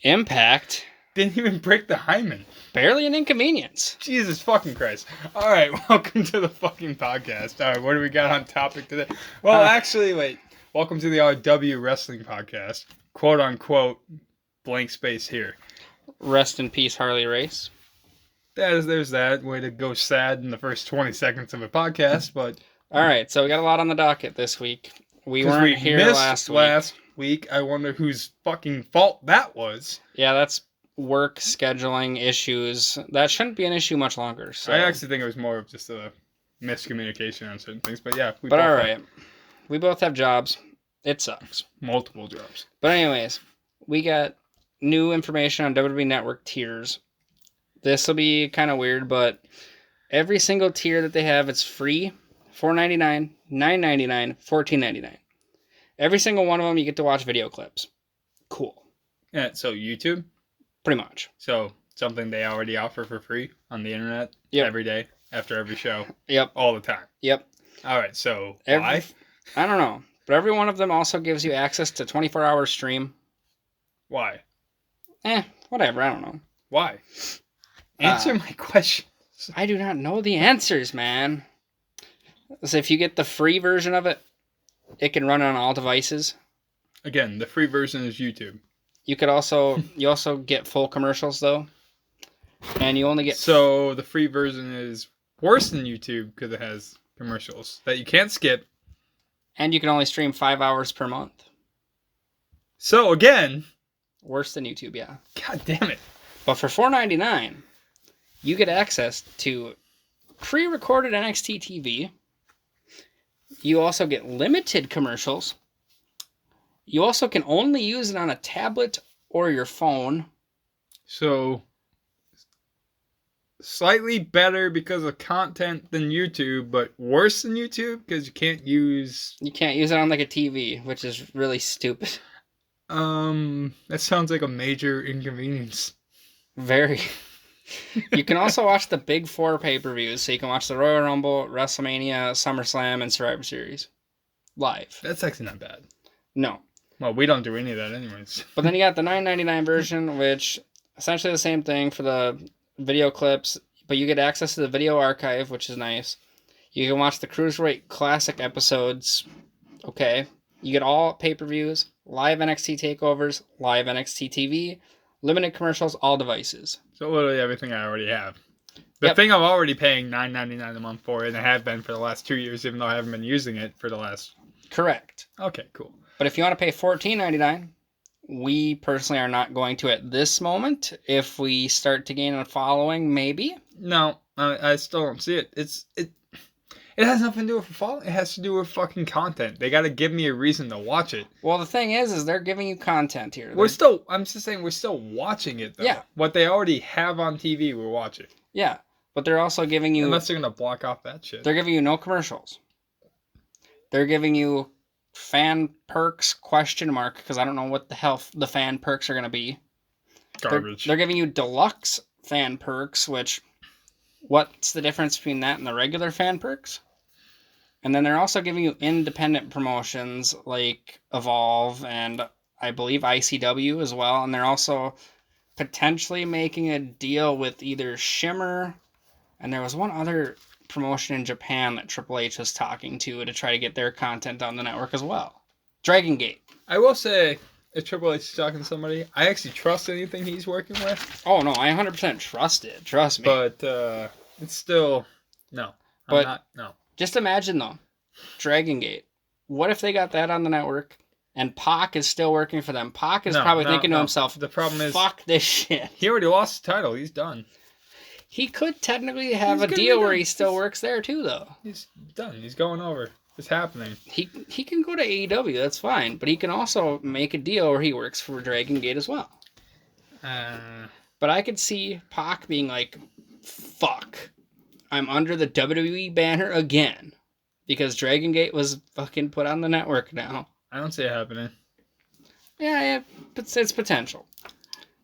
Impact. Didn't even break the hymen. Barely an inconvenience. Jesus fucking Christ. All right, welcome to the fucking podcast. All right, what do we got on topic today? Well, actually, wait. Welcome to the AEW Wrestling Podcast. Quote unquote, blank space here. Rest in peace, Harley Race. There's that. Way to go sad in the first 20 seconds of a podcast, but... All right, so we got a lot on the docket this week. We weren't here last week. I wonder whose fucking fault that was. Yeah, that's work scheduling issues. That shouldn't be an issue much longer. So. I actually think it was more of just a miscommunication on certain things, but yeah. We both have jobs. It sucks. Multiple jobs. But anyways, we got new information on WWE Network tiers. This will be kind of weird, but every single tier that they have, it's free. $4.99, $9.99, $14.99. Every single one of them, you get to watch video clips. Cool. Yeah, so YouTube? Pretty much. So something they already offer for free on the internet every day, after every show? Yep. All the time? Yep. All right, so why? I don't know. But every one of them also gives you access to 24-hour stream. Why? Whatever. I don't know. Why? Answer my question. I do not know the answers, man. So if you get the free version of it, it can run on all devices. Again, the free version is YouTube. You also get full commercials though, and you only get. So the free version is worse than YouTube because it has commercials that you can't skip. And you can only stream 5 hours per month. So again, worse than YouTube, yeah. God damn it! But for $4.99, you get access to pre-recorded NXT TV. You also get limited commercials. You also can only use it on a tablet or your phone. So, slightly better because of content than YouTube, but worse than YouTube because you can't use... You can't use it on like a TV, which is really stupid. That sounds like a major inconvenience. Very. You can also watch the Big Four pay-per-views, so you can watch the Royal Rumble, WrestleMania, SummerSlam, and Survivor Series live. That's actually not bad. No. Well, we don't do any of that anyways. But then you got the $9.99 version, which essentially the same thing for the video clips, but you get access to the video archive, which is nice. You can watch the Cruiserweight Classic episodes. Okay. You get all pay-per-views, live NXT takeovers, live NXT TV, limited commercials, all devices. So literally everything I already have. The thing I'm already paying $9.99 a month for, and I have been for the last 2 years, even though I haven't been using it for the last... Correct. Okay, cool. But if you want to pay $14.99, we personally are not going to at this moment. If we start to gain a following, maybe. No, I still don't see it. It has nothing to do with following. It has to do with fucking content. They got to give me a reason to watch it. Well, the thing is they're giving you content here. I'm just saying we're still watching it, though. Yeah. What they already have on TV, we're watching. Yeah, but they're also giving you... Unless they're going to block off that shit. They're giving you no commercials. They're giving you fan perks, because I don't know what the hell the fan perks are going to be. Garbage. They're giving you deluxe fan perks, which... What's the difference between that and the regular fan perks? And then they're also giving you independent promotions like Evolve and I believe ICW as well. And they're also potentially making a deal with either Shimmer. And there was one other promotion in Japan that Triple H was talking to try to get their content on the network as well. Dragon Gate. I will say, if Triple H is talking to somebody, I actually trust anything he's working with. Oh, no, I 100% trust it. Trust me. But it's still... No. No. Just imagine, though, Dragon Gate. What if they got that on the network and Pac is still working for them? Pac is probably thinking to himself, the problem is, fuck this shit. He already lost the title. He's done. He could technically have a deal where he still works there, too, though. He's done. He's going over. It's happening. He can go to AEW. That's fine. But he can also make a deal where he works for Dragon Gate as well. But I could see Pac being like, fuck. I'm under the WWE banner again. Because Dragon Gate was fucking put on the network now. I don't see it happening. Yeah, it's potential.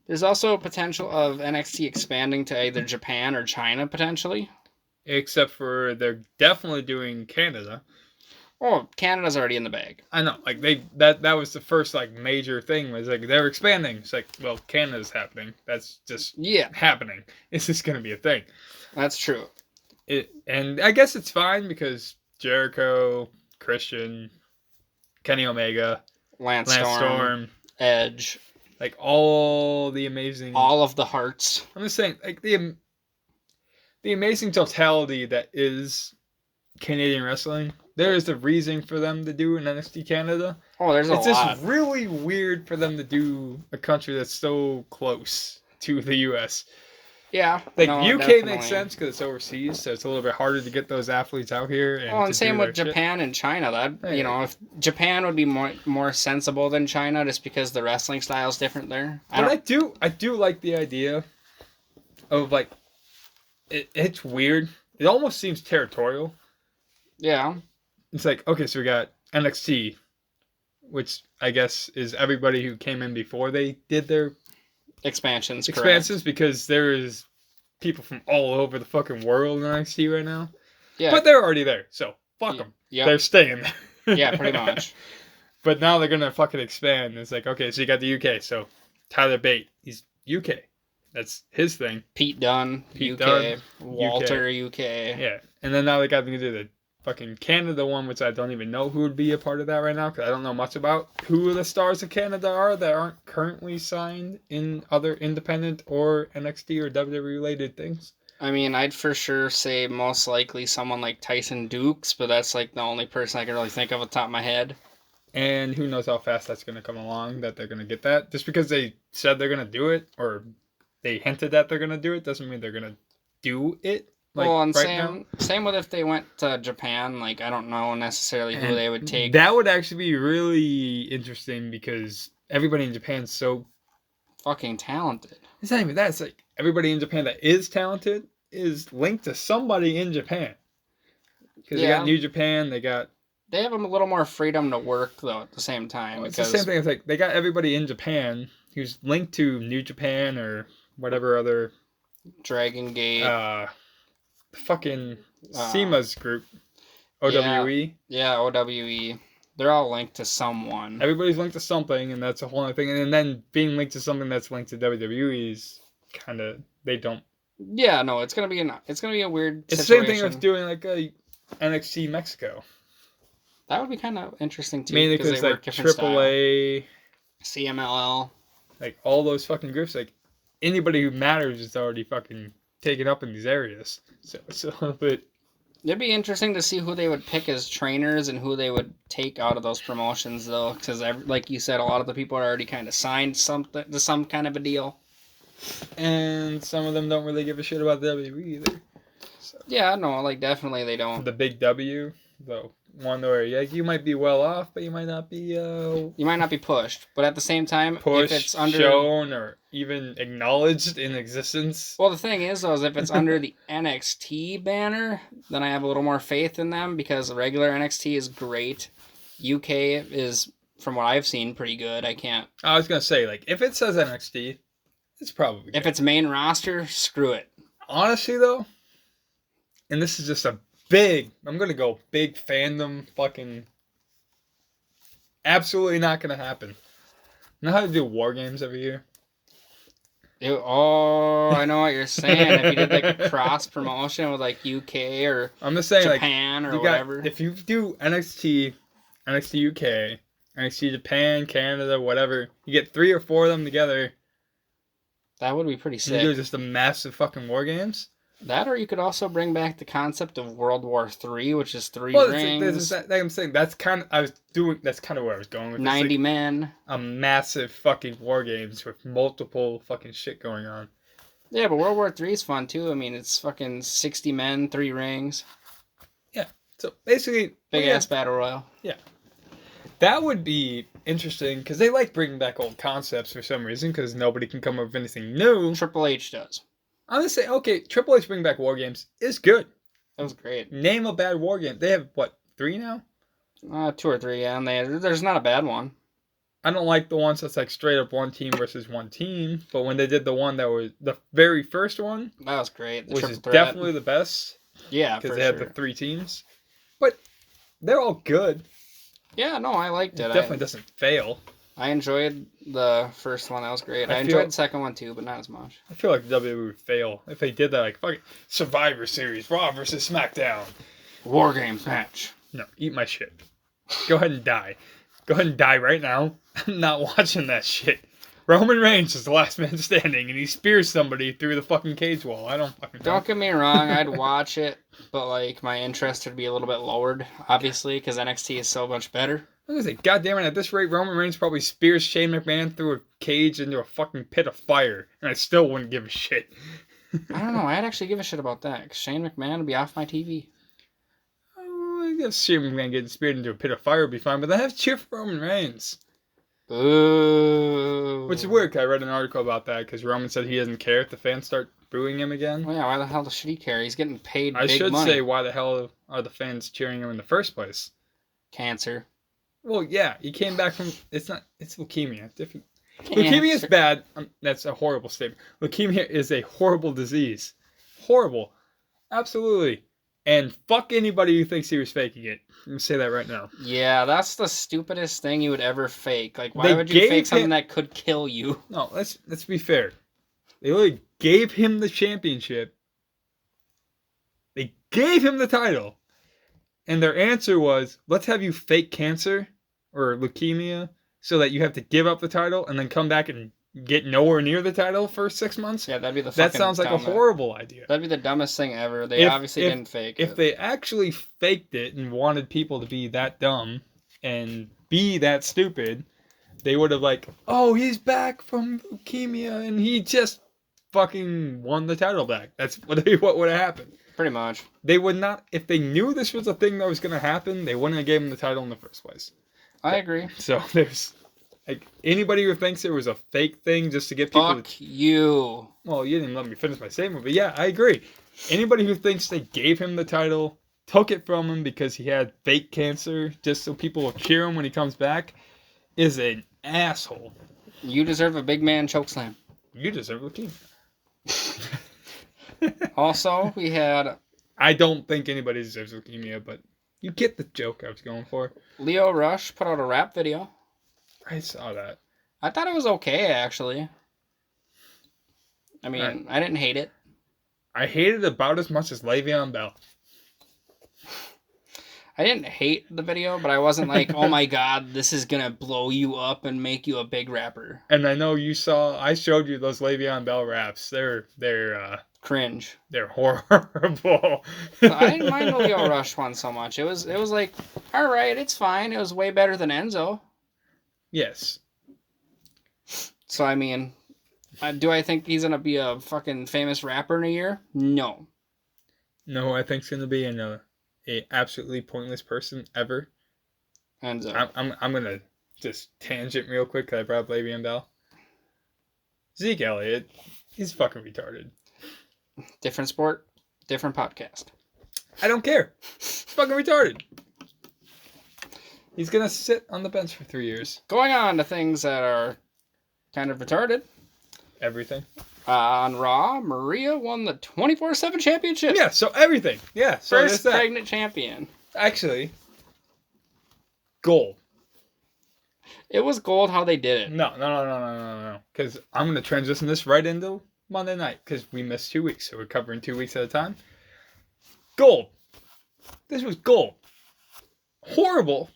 There's also potential of NXT expanding to either Japan or China, potentially. Except for they're definitely doing Canada. Oh, Canada's already in the bag. I know, like that was the first like major thing was like they're expanding. It's like, well, Canada's happening. That's just happening. It's just gonna be a thing. That's true. And I guess it's fine because Jericho, Christian, Kenny Omega, Lance Storm, Edge, like all the amazing, all of the hearts. I'm just saying, like the amazing totality that is Canadian wrestling. There is a reason for them to do an NXT Canada. Oh, there's a lot. It's just really weird for them to do a country that's so close to the U.S. Yeah. Like, no, UK definitely makes sense because it's overseas, so it's a little bit harder to get those athletes out here. And same with Japan and China. That you know, if Japan would be more sensible than China, just because the wrestling style is different there. I do like the idea of like it's weird. It almost seems territorial. Yeah. It's like, okay, so we got NXT, which I guess is everybody who came in before they did their expansions, because there is people from all over the fucking world in NXT right now. Yeah. But they're already there, so fuck them. Yep. They're staying there. Yeah, pretty much. But now they're gonna fucking expand. It's like, okay, so you got the UK, so Tyler Bate, he's UK. That's his thing. Pete Dunne, UK. Walter, UK. Yeah, and then now they got me to do the fucking Canada one, which I don't even know who would be a part of that right now because I don't know much about who the stars of Canada are that aren't currently signed in other independent or NXT or WWE related things. I mean, I'd for sure say most likely someone like Tyson Dukes, but that's like the only person I can really think of off the top of my head. And who knows how fast that's going to come along, that they're going to get that. Just because they said they're going to do it or they hinted that they're going to do it doesn't mean they're going to do it. Like, well, and same with if they went to Japan. Like, I don't know necessarily who they would take. That would actually be really interesting because everybody in Japan's so fucking talented. It's not even that. It's like everybody in Japan that is talented is linked to somebody in Japan. Because they got New Japan, they have a little more freedom to work though at the same time. Well, it's the same thing. It's like they got everybody in Japan who's linked to New Japan or whatever other Dragon Gate. Fucking SEMA's group. OWE. Yeah, OWE. They're all linked to someone. Everybody's linked to something, and that's a whole other thing. And then being linked to something that's linked to WWE is kind of, they don't. Yeah, no, it's gonna be a weird situation. It's the same thing with doing like a NXT Mexico. That would be kind of interesting too. Mainly because like AAA, CMLL, like all those fucking groups, like anybody who matters is already fucking taken up in these areas. So it's a little bit. It'd be interesting to see who they would pick as trainers and who they would take out of those promotions, though, because like you said, a lot of the people are already kind of signed to some kind of a deal, and some of them don't really give a shit about WWE either. So. Yeah, no, like definitely they don't. The big W, though. One where you might be well off, but you might not be. You might not be pushed, but at the same time, pushed, if it's under shown, or even acknowledged in existence. Well, the thing is, though, is if it's under the NXT banner, then I have a little more faith in them because regular NXT is great. UK is, from what I've seen, pretty good. I was gonna say, like, if it says NXT, it's probably good. If it's main roster, screw it. Honestly, though, and this is just I'm gonna go big fandom fucking absolutely not gonna happen. You know how to do war games every year? I know what you're saying. If you did like a cross promotion with like UK or I'm just saying Japan or whatever. If you do NXT UK, NXT Japan, Canada, whatever, you get 3 or 4 of them together. That would be pretty sick. You do just a massive fucking war games. That, or you could also bring back the concept of World War III, which is 3 rings. I'm saying that's kind of where I was going with 90 men. A massive fucking war games with multiple fucking shit going on. Yeah, but World War III is fun too. I mean, it's fucking 60 men, 3 rings. Yeah. So basically, big ass battle royal. Yeah. That would be interesting because they like bringing back old concepts for some reason because nobody can come up with anything new. Triple H does. I'm gonna say, okay, Triple H bring back war games is good. That was great. Name a bad war game. They have what, 3 now? 2 or 3, yeah. And there's not a bad one. I don't like the ones that's like straight up one team versus one team. But when they did the one that was the very first one, that was great. Which is definitely the best. Yeah, because they had the 3 teams. But They're all good. Yeah, no, I liked it. It definitely doesn't fail. I enjoyed the first one. That was great. I enjoyed the second one too, but not as much. I feel like WWE would fail if they did that. Like, fucking Survivor Series, Raw versus SmackDown. War Games match. No, eat my shit. Go ahead and die. Go ahead and die right now. I'm not watching that shit. Roman Reigns is the last man standing, and he spears somebody through the fucking cage wall. I don't fucking know. Don't get me wrong, I'd watch it, but like my interest would be a little bit lowered, obviously, because NXT is so much better. I was gonna say, goddamn it, at this rate, Roman Reigns probably spears Shane McMahon through a cage into a fucking pit of fire, and I still wouldn't give a shit. I don't know, I'd actually give a shit about that, because Shane McMahon would be off my TV. Oh, I guess Shane McMahon getting speared into a pit of fire would be fine, but I have to cheer for Roman Reigns. Boo. Which is weird, 'cause I read an article about that, because Roman said he doesn't care if the fans start booing him again. Well, yeah, why the hell should he care? He's getting paid I big should money. say, why the hell are the fans cheering him in the first place? Cancer. Well, yeah, he came back from, it's leukemia. Different. Leukemia is bad. That's a horrible statement. Leukemia is a horrible disease. Horrible. Absolutely. And fuck anybody who thinks he was faking it. I'm going to say that right now. Yeah, that's the stupidest thing you would ever fake. Like, why would you fake something that could kill you? No, let's be fair. They literally gave him the championship. They gave him the title. And their answer was, let's have you fake cancer or leukemia so that you have to give up the title and then come back and get nowhere near the title for 6 months. Yeah, that'd be the That sounds like a horrible idea. That'd be the dumbest thing ever. They obviously didn't fake it. If they actually faked it and wanted people to be that dumb and be that stupid, they would have like, oh, he's back from leukemia and he just fucking won the title back. That's what would have happened. Pretty much. They would not, if they knew this was a thing that was going to happen, they wouldn't have gave him the title in the first place. I agree. So there's, like, anybody who thinks it was a fake thing just to get people Fuck you. Well, you didn't let me finish my statement, but yeah, I agree. Anybody who thinks they gave him the title, took it from him because he had fake cancer, just so people will cheer him when he comes back, is an asshole. You deserve a big man chokeslam. You deserve leukemia. Also, we had... I don't think anybody deserves leukemia, but you get the joke I was going for. Leo Rush put out a rap video. I saw that. I thought it was okay, actually. I mean, I didn't hate it. I hated it about as much as Le'Veon Bell. I didn't hate the video, but I wasn't like, oh my god, this is gonna blow you up and make you a big rapper. And I know you saw, I showed you those Le'Veon Bell raps. They're cringe. They're horrible. I didn't mind the Leo Rush one so much. It was like, all right, it's fine. It was way better than Enzo. Yes. So I mean, do I think he's gonna be a fucking famous rapper in a year? No. No, I think he's gonna be a absolutely pointless person ever. Enzo. I'm gonna just tangent real quick because I brought up Le'Veon Bell. Zeke Elliott, he's fucking retarded. Different sport, different podcast. I don't care. He's fucking retarded. He's gonna sit on the bench for 3 years. Going on to things that are kind of retarded. Everything. On Raw, Maria won the 24/7 championship. Yeah, so everything. Yeah, so first pregnant champion. Actually, gold. It was gold how they did it. No. Because I'm gonna transition this right into Monday night because we missed 2 weeks, so we're covering 2 weeks at a time. Gold. This was gold. Horrible.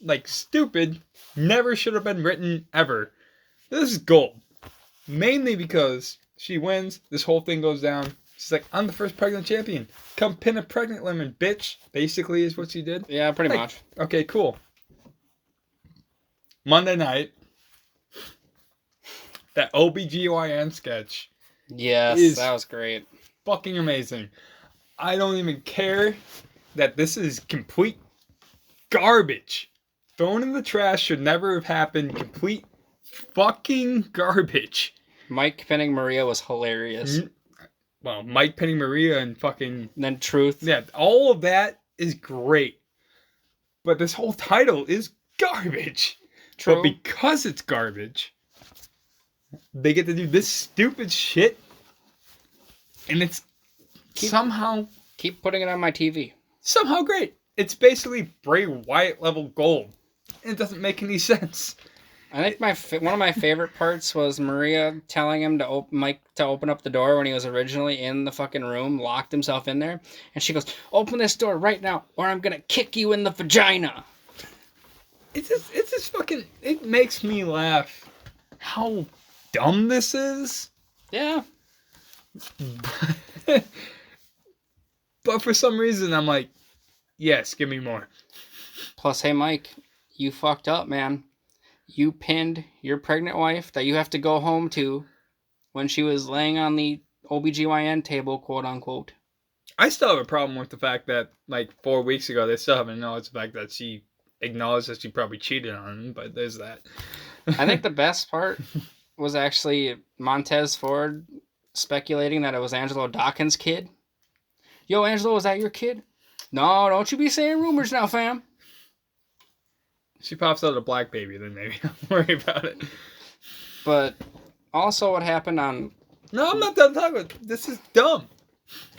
Like, stupid. Never should have been written ever. This is gold. Mainly because she wins. This whole thing goes down. She's like, I'm the first pregnant champion. Come pin a pregnant woman, bitch. Basically is what she did. Yeah, pretty much. Okay, cool. Monday night. That OBGYN sketch. Yes, that was great. Fucking amazing. I don't even care that this is complete garbage. Thrown in the trash should never have happened. Complete fucking garbage. Mike pinning Maria was hilarious. Well, Mike pinning Maria and fucking... And then Truth. Yeah, all of that is great. But this whole title is garbage. True. But because it's garbage, they get to do this stupid shit. And it's somehow... Keep putting it on my TV. Somehow great. It's basically Bray Wyatt level gold. It doesn't make any sense. I think one of my favorite parts was Maria telling him to Mike to open up the door when he was originally in the fucking room, locked himself in there, and she goes, "Open this door right now, or I'm gonna kick you in the vagina." It's just fucking. It makes me laugh. How dumb this is. Yeah. But for some reason, I'm like, yes, give me more. Plus, hey Mike, you fucked up, man. You pinned your pregnant wife that you have to go home to when she was laying on the OBGYN table, quote unquote. I still have a problem with the fact that, like, 4 weeks ago, they still haven't acknowledged the fact that she acknowledged that she probably cheated on him, but there's that. I think the best part was actually Montez Ford speculating that it was Angelo Dawkins' kid. Yo, Angelo, is that your kid? No, don't you be saying rumors now, fam. She pops out a black baby, then maybe I'll worry about it. But also what happened on... No, I'm not done talking about it. This is dumb.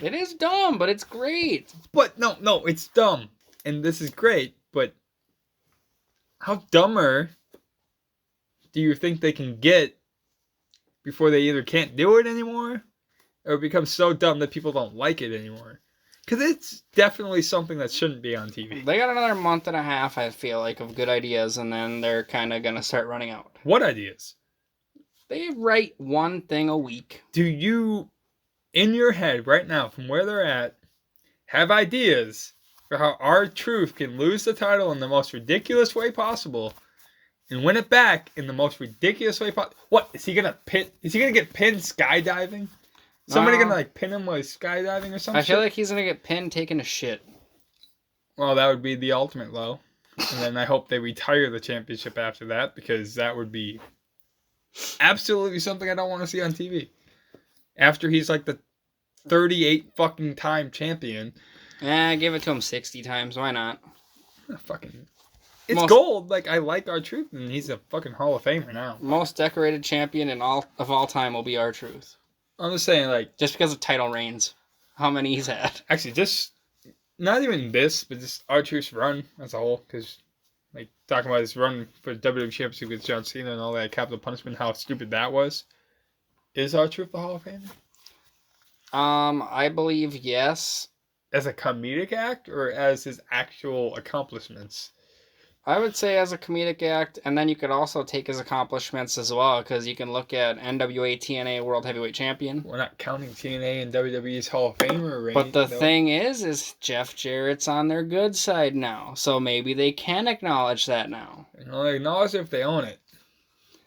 It is dumb, but it's great. But no, it's dumb. And this is great, but how dumber do you think they can get before they either can't do it anymore or become so dumb that people don't like it anymore? Because it's definitely something that shouldn't be on TV. They got another month and a half, I feel like, of good ideas, and then they're kind of going to start running out. What ideas? They write one thing a week. Do you, in your head right now, from where they're at, have ideas for how R-Truth can lose the title in the most ridiculous way possible and win it back in the most ridiculous way possible? What, is he gonna get pinned skydiving? Somebody gonna like pin him with skydiving or something? I feel like he's gonna get pinned taking a shit. Well, that would be the ultimate low. And then I hope they retire the championship after that, because that would be absolutely something I don't want to see on TV. After he's like the 38 fucking time champion. Give it to him 60 times. Why not? It's gold. Like, I like R-Truth, and he's a fucking Hall of Famer now. Most decorated champion of all time will be R-Truth. I'm just saying, like... Just because of title reigns. How many he's had. Actually, just... Not even this, but just R-Truth's run as a whole. Because, like, talking about his run for the WWE Championship with John Cena and all that Capital Punishment, how stupid that was. Is R-Truth the Hall of Famer? I believe yes. As a comedic act, or as his actual accomplishments? I would say as a comedic act, and then you could also take his accomplishments as well, because you can look at NWA TNA World Heavyweight Champion. We're not counting TNA and WWE's Hall of Famer reign. But the thing is Jeff Jarrett's on their good side now, so maybe they can acknowledge that now. And only acknowledge it if they own it.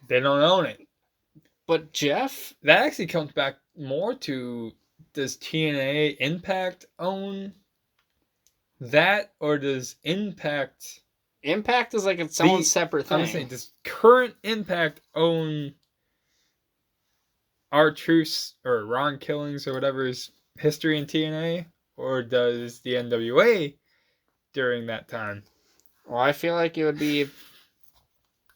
They don't own it. But Jeff... That actually comes back more to, does TNA Impact own that, or does Impact... Impact is like its own separate thing. I'm saying, does current Impact own R-Truth's or Ron Killings or whatever's history in TNA? Or does the NWA during that time? Well, I feel like it would be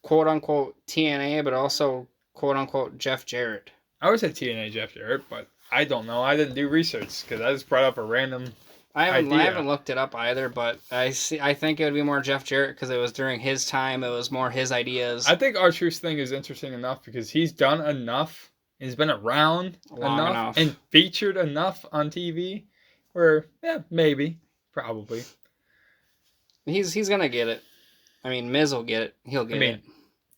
quote-unquote TNA, but also quote-unquote Jeff Jarrett. I would say TNA Jeff Jarrett, but I don't know. I didn't do research because I just brought up a random I haven't looked it up either, but I think it would be more Jeff Jarrett because it was during his time. It was more his ideas. I think R-Truth's thing is interesting enough because he's done enough. He's been around enough and featured enough on TV where, yeah, maybe, probably. He's gonna get it. I mean, Miz will get it. He'll get it.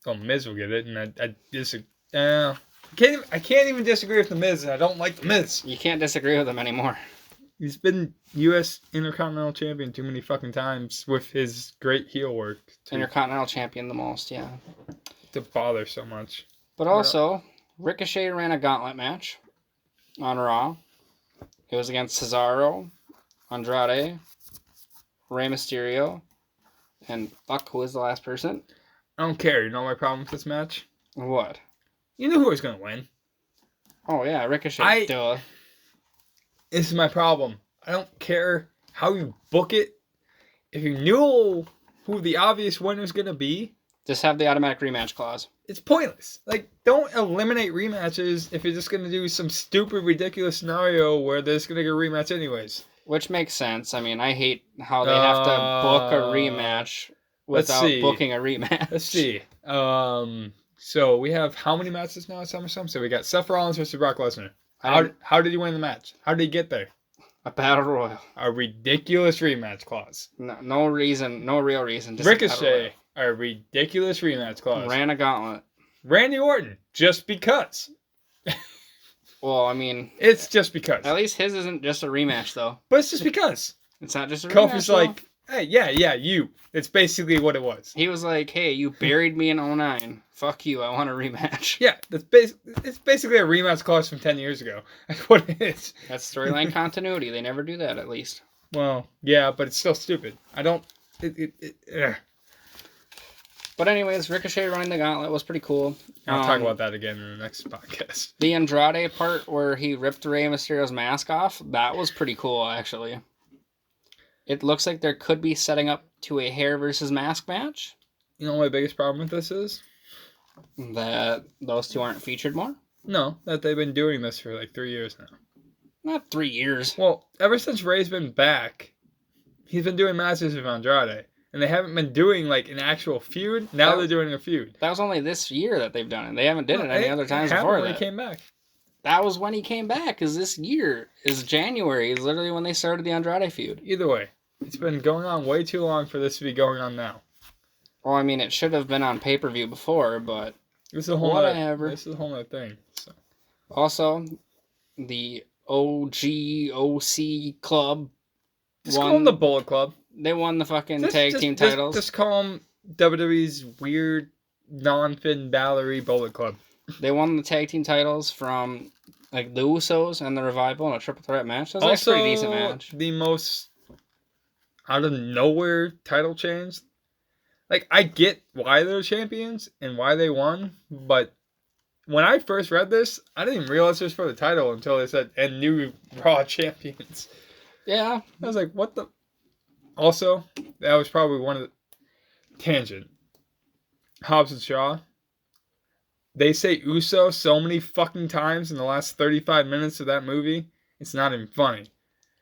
Oh, Miz will get it, and I disagree. I can't even disagree with the Miz, and I don't like the Miz. You can't disagree with him anymore. He's been U.S. Intercontinental Champion too many fucking times with his great heel work. Intercontinental Champion the most, yeah. To bother so much. But also, Ricochet ran a gauntlet match on Raw. It was against Cesaro, Andrade, Rey Mysterio, and who was the last person? I don't care. You know my problem with this match? What? You knew who was going to win. Oh, yeah, Ricochet. Duh. This is my problem. I don't care how you book it. If you knew who the obvious winner is going to be, just have the automatic rematch clause. It's pointless. Like, don't eliminate rematches if you're just going to do some stupid, ridiculous scenario where there's going to get a rematch anyways. Which makes sense. I mean, I hate how they have to book a rematch without booking a rematch. Let's see. So we have how many matches now at SummerSlam? So we got Seth Rollins versus Brock Lesnar. How did he win the match? How did he get there? A battle royal. A ridiculous rematch clause. No reason, no real reason. Just Ricochet, a ridiculous rematch clause. Ran a gauntlet. Randy Orton, just because. Well, I mean, it's just because. At least his isn't just a rematch, though. But it's just because. It's not just a rematch. Kofi's like, hey, yeah, you. It's basically what it was. He was like, hey, you buried me in 09. Fuck you, I want a rematch. Yeah, it's basically a rematch clause from 10 years ago. That's what it is. That's storyline continuity. They never do that, at least. Well, yeah, but it's still stupid. I don't... But anyways, Ricochet running the gauntlet was pretty cool. I'll talk about that again in the next podcast. The Andrade part where he ripped Rey Mysterio's mask off, that was pretty cool, actually. It looks like there could be setting up to a hair versus mask match. You know what my biggest problem with this is? That those two aren't featured more? No, that they've been doing this for like 3 years now. Not 3 years. Well, ever since Rey's been back, he's been doing matches with Andrade. And they haven't been doing like an actual feud. Now they're doing a feud. That was only this year that they've done it. They haven't did it any other times before when he came back. That was when he came back, because this year is January. Is literally when they started the Andrade feud. Either way, it's been going on way too long for this to be going on now. Well, I mean, it should have been on pay-per-view before, but this is a whole whatever. This is a whole other thing. So. Also, the OGOC club Just call them the Bullet Club. They won the fucking tag team titles. Just call them WWE's weird non-Finn Balor Bullet Club. They won the tag team titles from like the Usos and the Revival in a triple threat match. That was also a pretty decent match. The most out of nowhere title change. Like, I get why they're champions and why they won, but when I first read this, I didn't even realize it was for the title until they said, and new Raw champions. Yeah. I was like, what the... Also, that was probably one of the... Tangent. Hobbs and Shaw. They say Uso so many fucking times in the last 35 minutes of that movie, it's not even funny.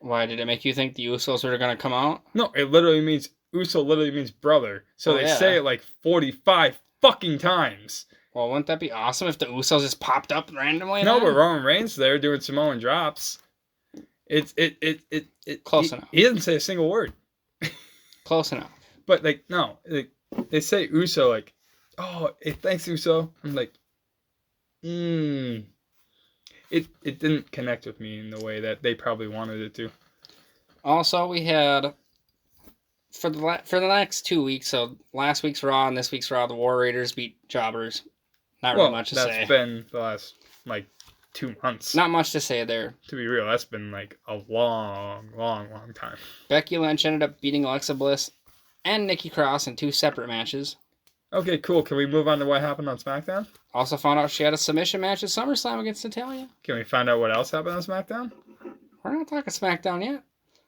Why, did it make you think the Usos were going to come out? No, it literally means... Uso literally means brother. So they say it like 45 fucking times. Well, wouldn't that be awesome if the Usos just popped up randomly? No, but Roman Reigns there doing Samoan drops. Close enough. He doesn't say a single word. Close enough. But like, no, they say Uso like, oh, thanks Uso. I'm like, It didn't connect with me in the way that they probably wanted it to. Also, we had for the next 2 weeks, so last week's Raw and this week's Raw, the War Raiders beat Jobbers. Not really much to say. That's been the last, 2 months. Not much to say there. To be real, that's been, a long, long, long time. Becky Lynch ended up beating Alexa Bliss and Nikki Cross in 2 separate matches. Okay, cool. Can we move on to what happened on SmackDown? Also found out she had a submission match at SummerSlam against Natalya. Can we find out what else happened on SmackDown? We're not talking SmackDown yet.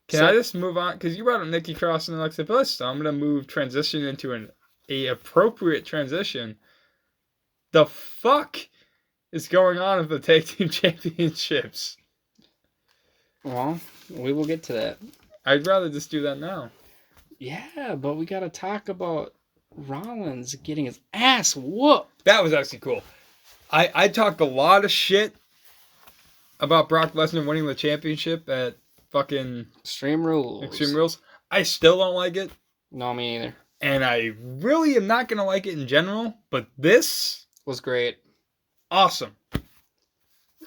Can I just move on? Because you brought up Nikki Cross and Alexa Bliss, so I'm going to transition into an appropriate transition. The fuck is going on with the Tag Team Championships? Well, we will get to that. I'd rather just do that now. Yeah, but we got to talk about Rollins getting his ass whooped. That was actually cool. I talked a lot of shit about Brock Lesnar winning the championship at fucking Extreme Rules. I still don't like it. No, me neither. And I really am not going to like it in general, but this was great. Awesome.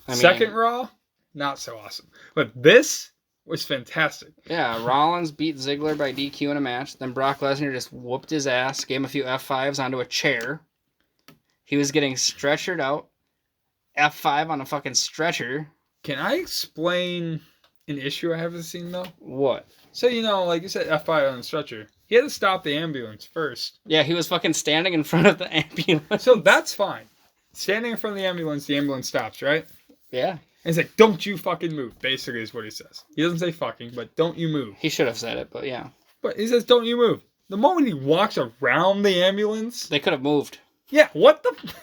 Second Raw, not so awesome. But this was fantastic. Yeah, Rollins beat Ziggler by DQ in a match. Then Brock Lesnar just whooped his ass, gave him a few F5s onto a chair. He was getting stretchered out. F5 on a fucking stretcher. Can I explain an issue I haven't seen, though? What? So, like you said, F5 on the stretcher. He had to stop the ambulance first. Yeah, he was fucking standing in front of the ambulance. So that's fine. Standing in front of the ambulance stops, right? Yeah. And he's like, don't you fucking move, basically is what he says. He doesn't say fucking, but don't you move. He should have said it, but yeah. But he says, don't you move. The moment he walks around the ambulance... They could have moved. Yeah, what the...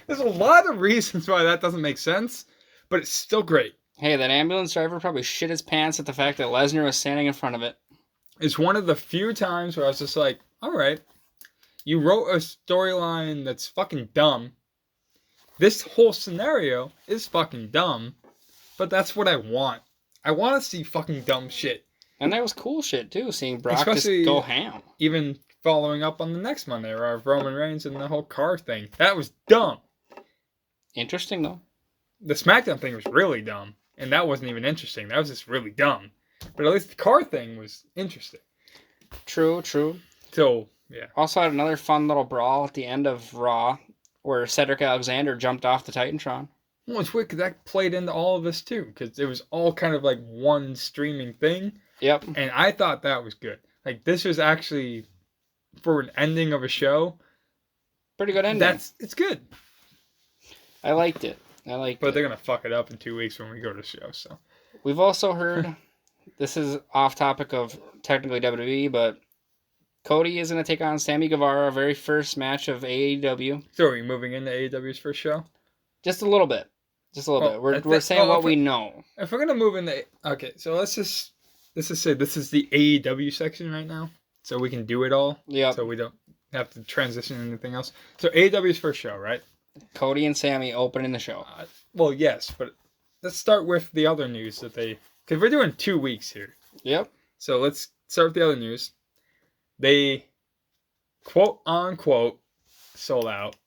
There's a lot of reasons why that doesn't make sense, but it's still great. Hey, that ambulance driver probably shit his pants at the fact that Lesnar was standing in front of it. It's one of the few times where I was just like, all right, you wrote a storyline that's fucking dumb. This whole scenario is fucking dumb, but that's what I want. I want to see fucking dumb shit. And that was cool shit, too, seeing Brock Especially just go ham. Even following up on the next Monday, where Roman Reigns and the whole car thing. That was dumb. Interesting, though. The SmackDown thing was really dumb. And that wasn't even interesting. That was just really dumb. But at least the car thing was interesting. True. So, yeah. Also had another fun little brawl at the end of Raw where Cedric Alexander jumped off the Titantron. Well, it's weird because that played into all of this too. Because it was all kind of like one streaming thing. Yep. And I thought that was good. Like, this was actually, for an ending of a show, pretty good ending. It's good. I liked it. But they're going to fuck it up in 2 weeks when we go to the show, so. We've also heard, this is off topic of technically WWE, but Cody is going to take on Sammy Guevara, very first match of AEW. So are we moving into AEW's first show? Just a little bit. We're saying what we know. If we're going to move into... Okay, so let's just say this is the AEW section right now, so we can do it all. Yeah. So we don't have to transition into anything else. So AEW's first show, right? Cody and Sammy opening the show. Well, yes, but let's start with the other news that they... Because we're doing 2 weeks here. Yep. So let's start with the other news. They, quote-unquote, sold out.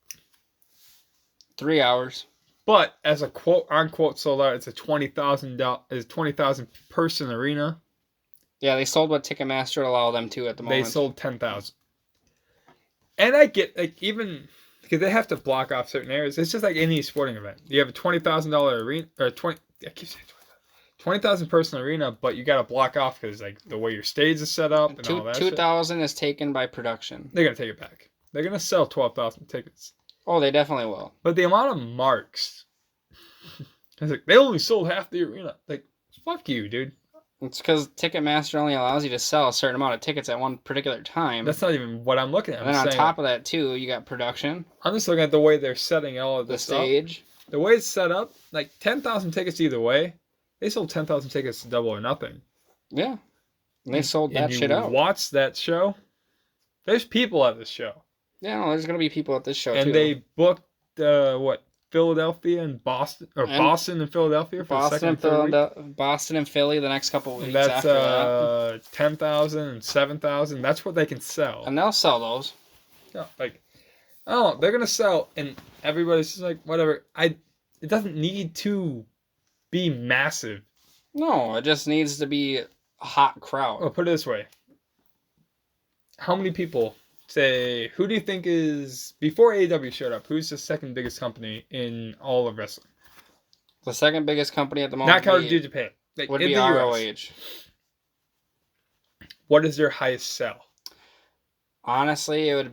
3 hours. But as a quote-unquote sold out, it's a 20,000 person arena. Yeah, they sold what Ticketmaster would allow them to at the moment. They sold 10,000. And I get, like, even... Because they have to block off certain areas. It's just like any sporting event. You have a $20,000 arena, or I keep saying 20,000 person arena, but you got to block off because like the way your stage is set up and all that. 2,000 is taken by production. They're gonna take it back. They're gonna sell 12,000 tickets. Oh, they definitely will. But the amount of marks, it's like they only sold half the arena. Like, fuck you, dude. It's because Ticketmaster only allows you to sell a certain amount of tickets at one particular time. That's not even what I'm looking at. And then on top of that, too, you got production. I'm just looking at the way they're setting all of this the stage. Up. The way it's set up, like 10,000 tickets either way. They sold 10,000 tickets to Double or Nothing. Yeah. And they sold that shit out. Watch that show. There's people at this show. Yeah, no, there's going to be people at this show, too. And they booked, Philadelphia and Boston, or Boston and Philadelphia for the second and third week. Boston and Philly the next couple of weeks that's, after that. 10,000 and 7,000. That's what they can sell. And they'll sell those. Yeah, like, oh, they're going to sell, and everybody's just like, whatever. It doesn't need to be massive. No, it just needs to be a hot crowd. Well, put it this way. How many people say, who do you think is, before AEW showed up, who's the second biggest company in all of wrestling? The second biggest company at the moment not counting New Japan. Like, would be ROH. US. What is their highest sell? Honestly, it'd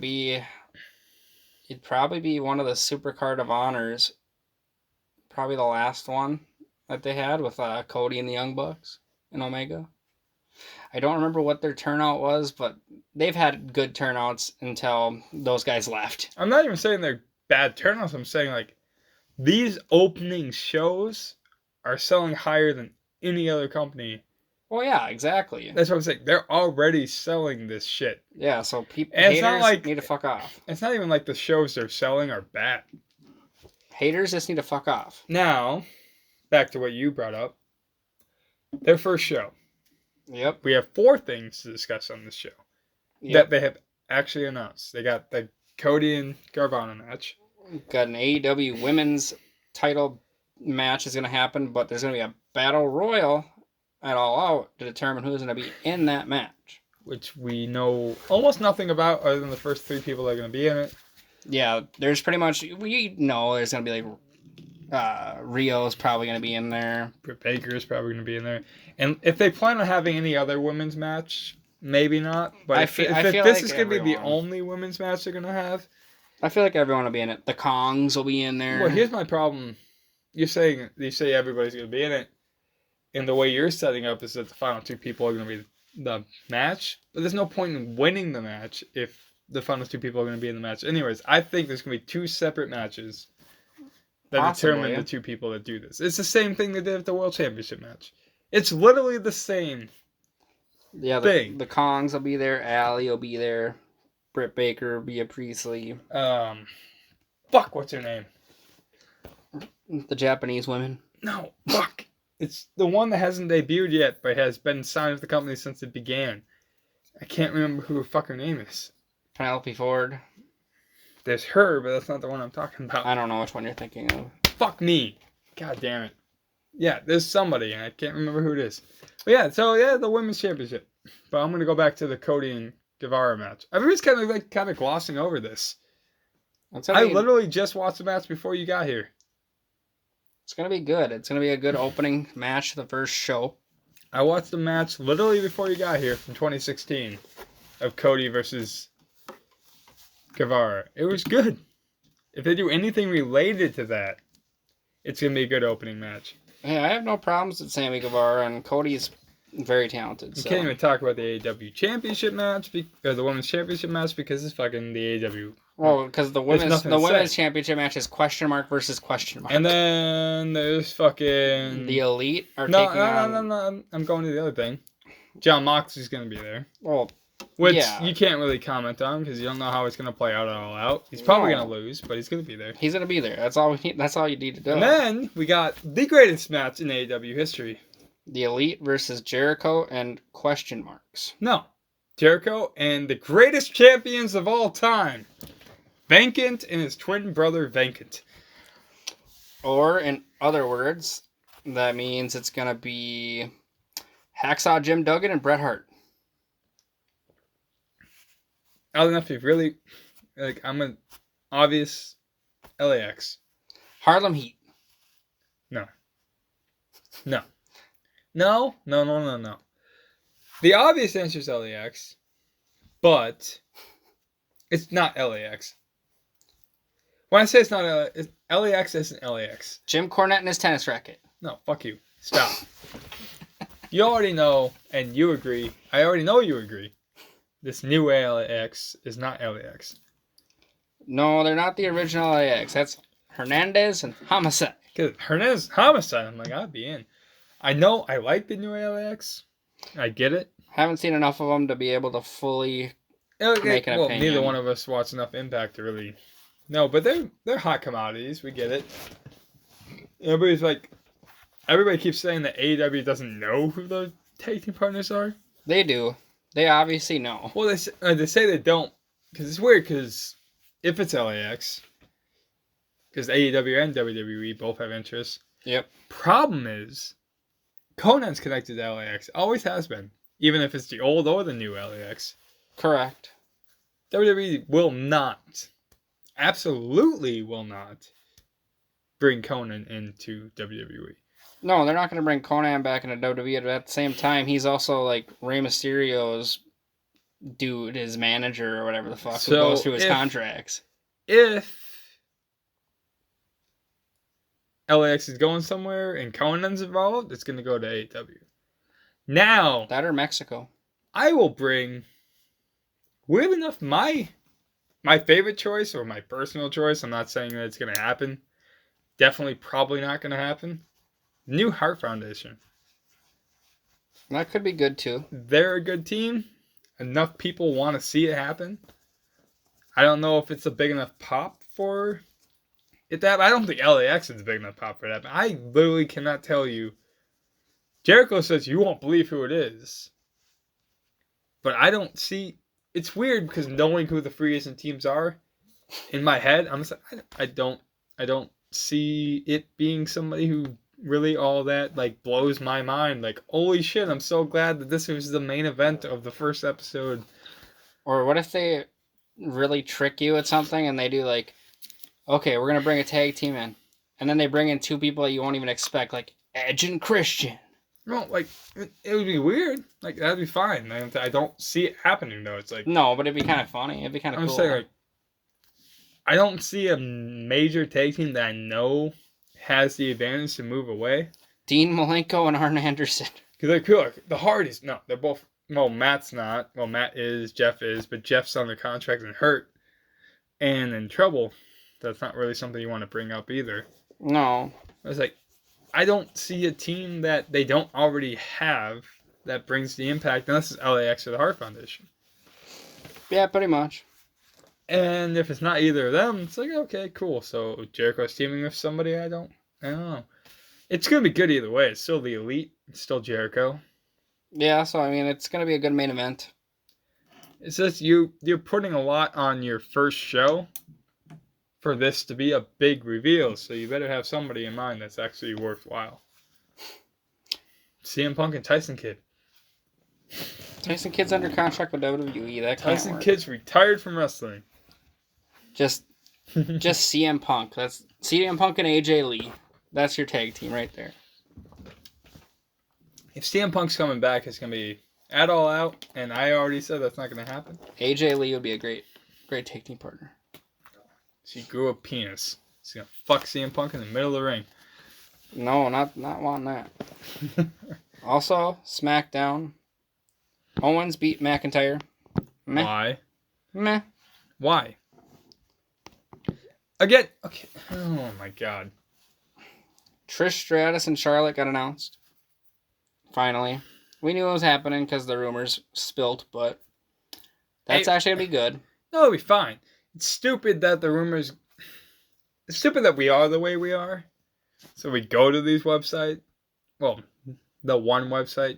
probably be one of the Supercard of Honors. Probably the last one that they had with Cody and the Young Bucks and Omega. I don't remember what their turnout was, but they've had good turnouts until those guys left. I'm not even saying they're bad turnouts. I'm saying, like, these opening shows are selling higher than any other company. Well, yeah, exactly. That's what I'm saying. They're already selling this shit. Yeah, so haters need to fuck off. It's not even like the shows they're selling are bad. Haters just need to fuck off. Now, back to what you brought up. Their first show. Yep. We have 4 things to discuss on this show that they have actually announced. They got the Cody and Gargano match. Got an AEW women's title match is going to happen, but there's going to be a battle royal at All Out to determine who's going to be in that match. Which we know almost nothing about other than the first 3 people that are going to be in it. Yeah, there's pretty much, we know there's going to be like Rio's probably going to be in there. Britt Baker is probably going to be in there. And if they plan on having any other women's match, maybe not. But if this like is going to be the only women's match they're going to have. I feel like everyone will be in it. The Kongs will be in there. Well, here's my problem. You say everybody's going to be in it. And the way you're setting up is that the final 2 people are going to be the match. But there's no point in winning the match if the final 2 people are going to be in the match. Anyways, I think there's going to be 2 separate matches that determine Possibly. the two people that do this. It's the same thing they did at the World Championship match. It's literally the same Yeah, thing. the Kongs will be there. Allie will be there. Britt Baker, Bea Priestley. What's her name? The Japanese women. No, fuck. It's the one that hasn't debuted yet, but has been signed with the company since it began. I can't remember who the fuck her name is. Penelope Ford. There's her, but that's not the one I'm talking about. I don't know which one you're thinking of. Fuck me. God damn it. Yeah, there's somebody, and I can't remember who it is. But yeah, the women's championship. But I'm gonna go back to the Cody and Guevara match. Everybody's kind of glossing over this. I literally just watched the match before you got here. It's gonna be good. It's gonna be a good opening match to the first show. I watched the match literally before you got here from 2016 of Cody versus Guevara. It was good. If they do anything related to that, it's gonna be a good opening match. Yeah, I have no problems with Sammy Guevara, and Cody's very talented. You so. can't even talk about the AEW championship match or the women's championship match because it's fucking the AEW. Well, because the women's championship match is question mark versus question mark. And then there's fucking the Elite are taking on... No. I'm going to the other thing. John Moxley's gonna be there. Well, which yeah. You can't really comment on because you don't know how it's gonna play out all out. He's probably gonna lose, but he's gonna be there. He's gonna be there. That's all we need. That's all you need to do. And then we got the greatest match in AEW history. The Elite versus Jericho and question marks. No. Jericho and the greatest champions of all time. Vacant and his twin brother Vacant. Or, in other words, that means it's going to be Hacksaw Jim Duggan and Bret Hart. I don't know if you really... I'm an obvious LAX. Harlem Heat. No. The obvious answer is LAX, but it's not LAX. When I say it's not LAX isn't LAX. Jim Cornette and his tennis racket. No, fuck you. Stop. You already know, and you agree. I already know you agree. This new LAX is not LAX. No, they're not the original LAX. That's Hernandez and Homicide. Because Hernandez Homicide, I'm like, I'd be in. I know I like the new LAX. I get it. Haven't seen enough of them to be able to fully make an opinion. Neither one of us watched enough Impact to really... No, but they're hot commodities. We get it. Everybody keeps saying that AEW doesn't know who the tag team partners are. They do. They obviously know. Well, they say they don't. Because it's weird, because if it's LAX, because AEW and WWE both have interests. Yep. Problem is, Conan's connected to LAX. Always has been. Even if it's the old or the new LAX. Correct. WWE will not, absolutely will not, bring Conan into WWE. No, they're not going to bring Conan back into WWE, but at the same time, he's also like Rey Mysterio's dude, his manager or whatever the fuck, who goes through his contracts. If LAX is going somewhere and Conan's involved, it's going to go to AEW. Now, that or Mexico. I will bring, weird enough, my favorite choice or my personal choice. I'm not saying that it's going to happen. Definitely probably not going to happen. New Heart Foundation. That could be good too. They're a good team. Enough people want to see it happen. I don't know if it's a big enough pop for it that. I don't think LAX is a big enough pop for that. But I literally cannot tell you. Jericho says you won't believe who it is. But I don't see. It's weird because knowing who the free agent teams are, in my head, I'm just like, I don't see it being somebody who really all that like blows my mind. Like, holy shit, I'm so glad that this was the main event of the first episode. Or what if they really trick you at something and they do like, okay, we're gonna bring a tag team in, and then they bring in two people that you won't even expect, like Edge and Christian. No, like it would be weird. Like that'd be fine. I don't see it happening though. It's like no, but it'd be kind of funny. It'd be kind of cool. I'm saying like I don't see a major tag team that I know has the advantage to move away. Dean Malenko and Arn Anderson. Because like people like the Hardys. No, they're both. Well, Matt's not. Well, Matt is. Jeff is. But Jeff's under contract and hurt and in trouble. That's not really something you want to bring up either. No. I was like, I don't see a team that they don't already have that brings the impact unless it's LAX or the Hart Foundation. Yeah, pretty much. And if it's not either of them, it's like, okay, cool. So Jericho's teaming with somebody I don't know. It's going to be good either way. It's still the Elite. It's still Jericho. Yeah, so I mean, it's gonna be a good main event. It's just you're putting a lot on your first show for this to be a big reveal, so you better have somebody in mind that's actually worthwhile. CM Punk and Tyson Kidd. Tyson Kidd's under contract with WWE. That can't Tyson work. Kidd's retired from wrestling. Just CM Punk. That's CM Punk and AJ Lee. That's your tag team right there. If CM Punk's coming back, it's going to be at All Out, and I already said that's not going to happen. AJ Lee would be a great tag team partner. She grew a penis. She's going to fuck CM Punk in the middle of the ring. No, not wanting that. Also, SmackDown. Owens beat McIntyre. Meh. Why? Meh. Why? Again, okay. Oh my god. Trish Stratus and Charlotte got announced. Finally. We knew it was happening because the rumors spilt, but that's actually going to be good. No, it'll be fine. It's stupid that the rumors... It's stupid that we are the way we are. So we go to these websites. Well, the one website.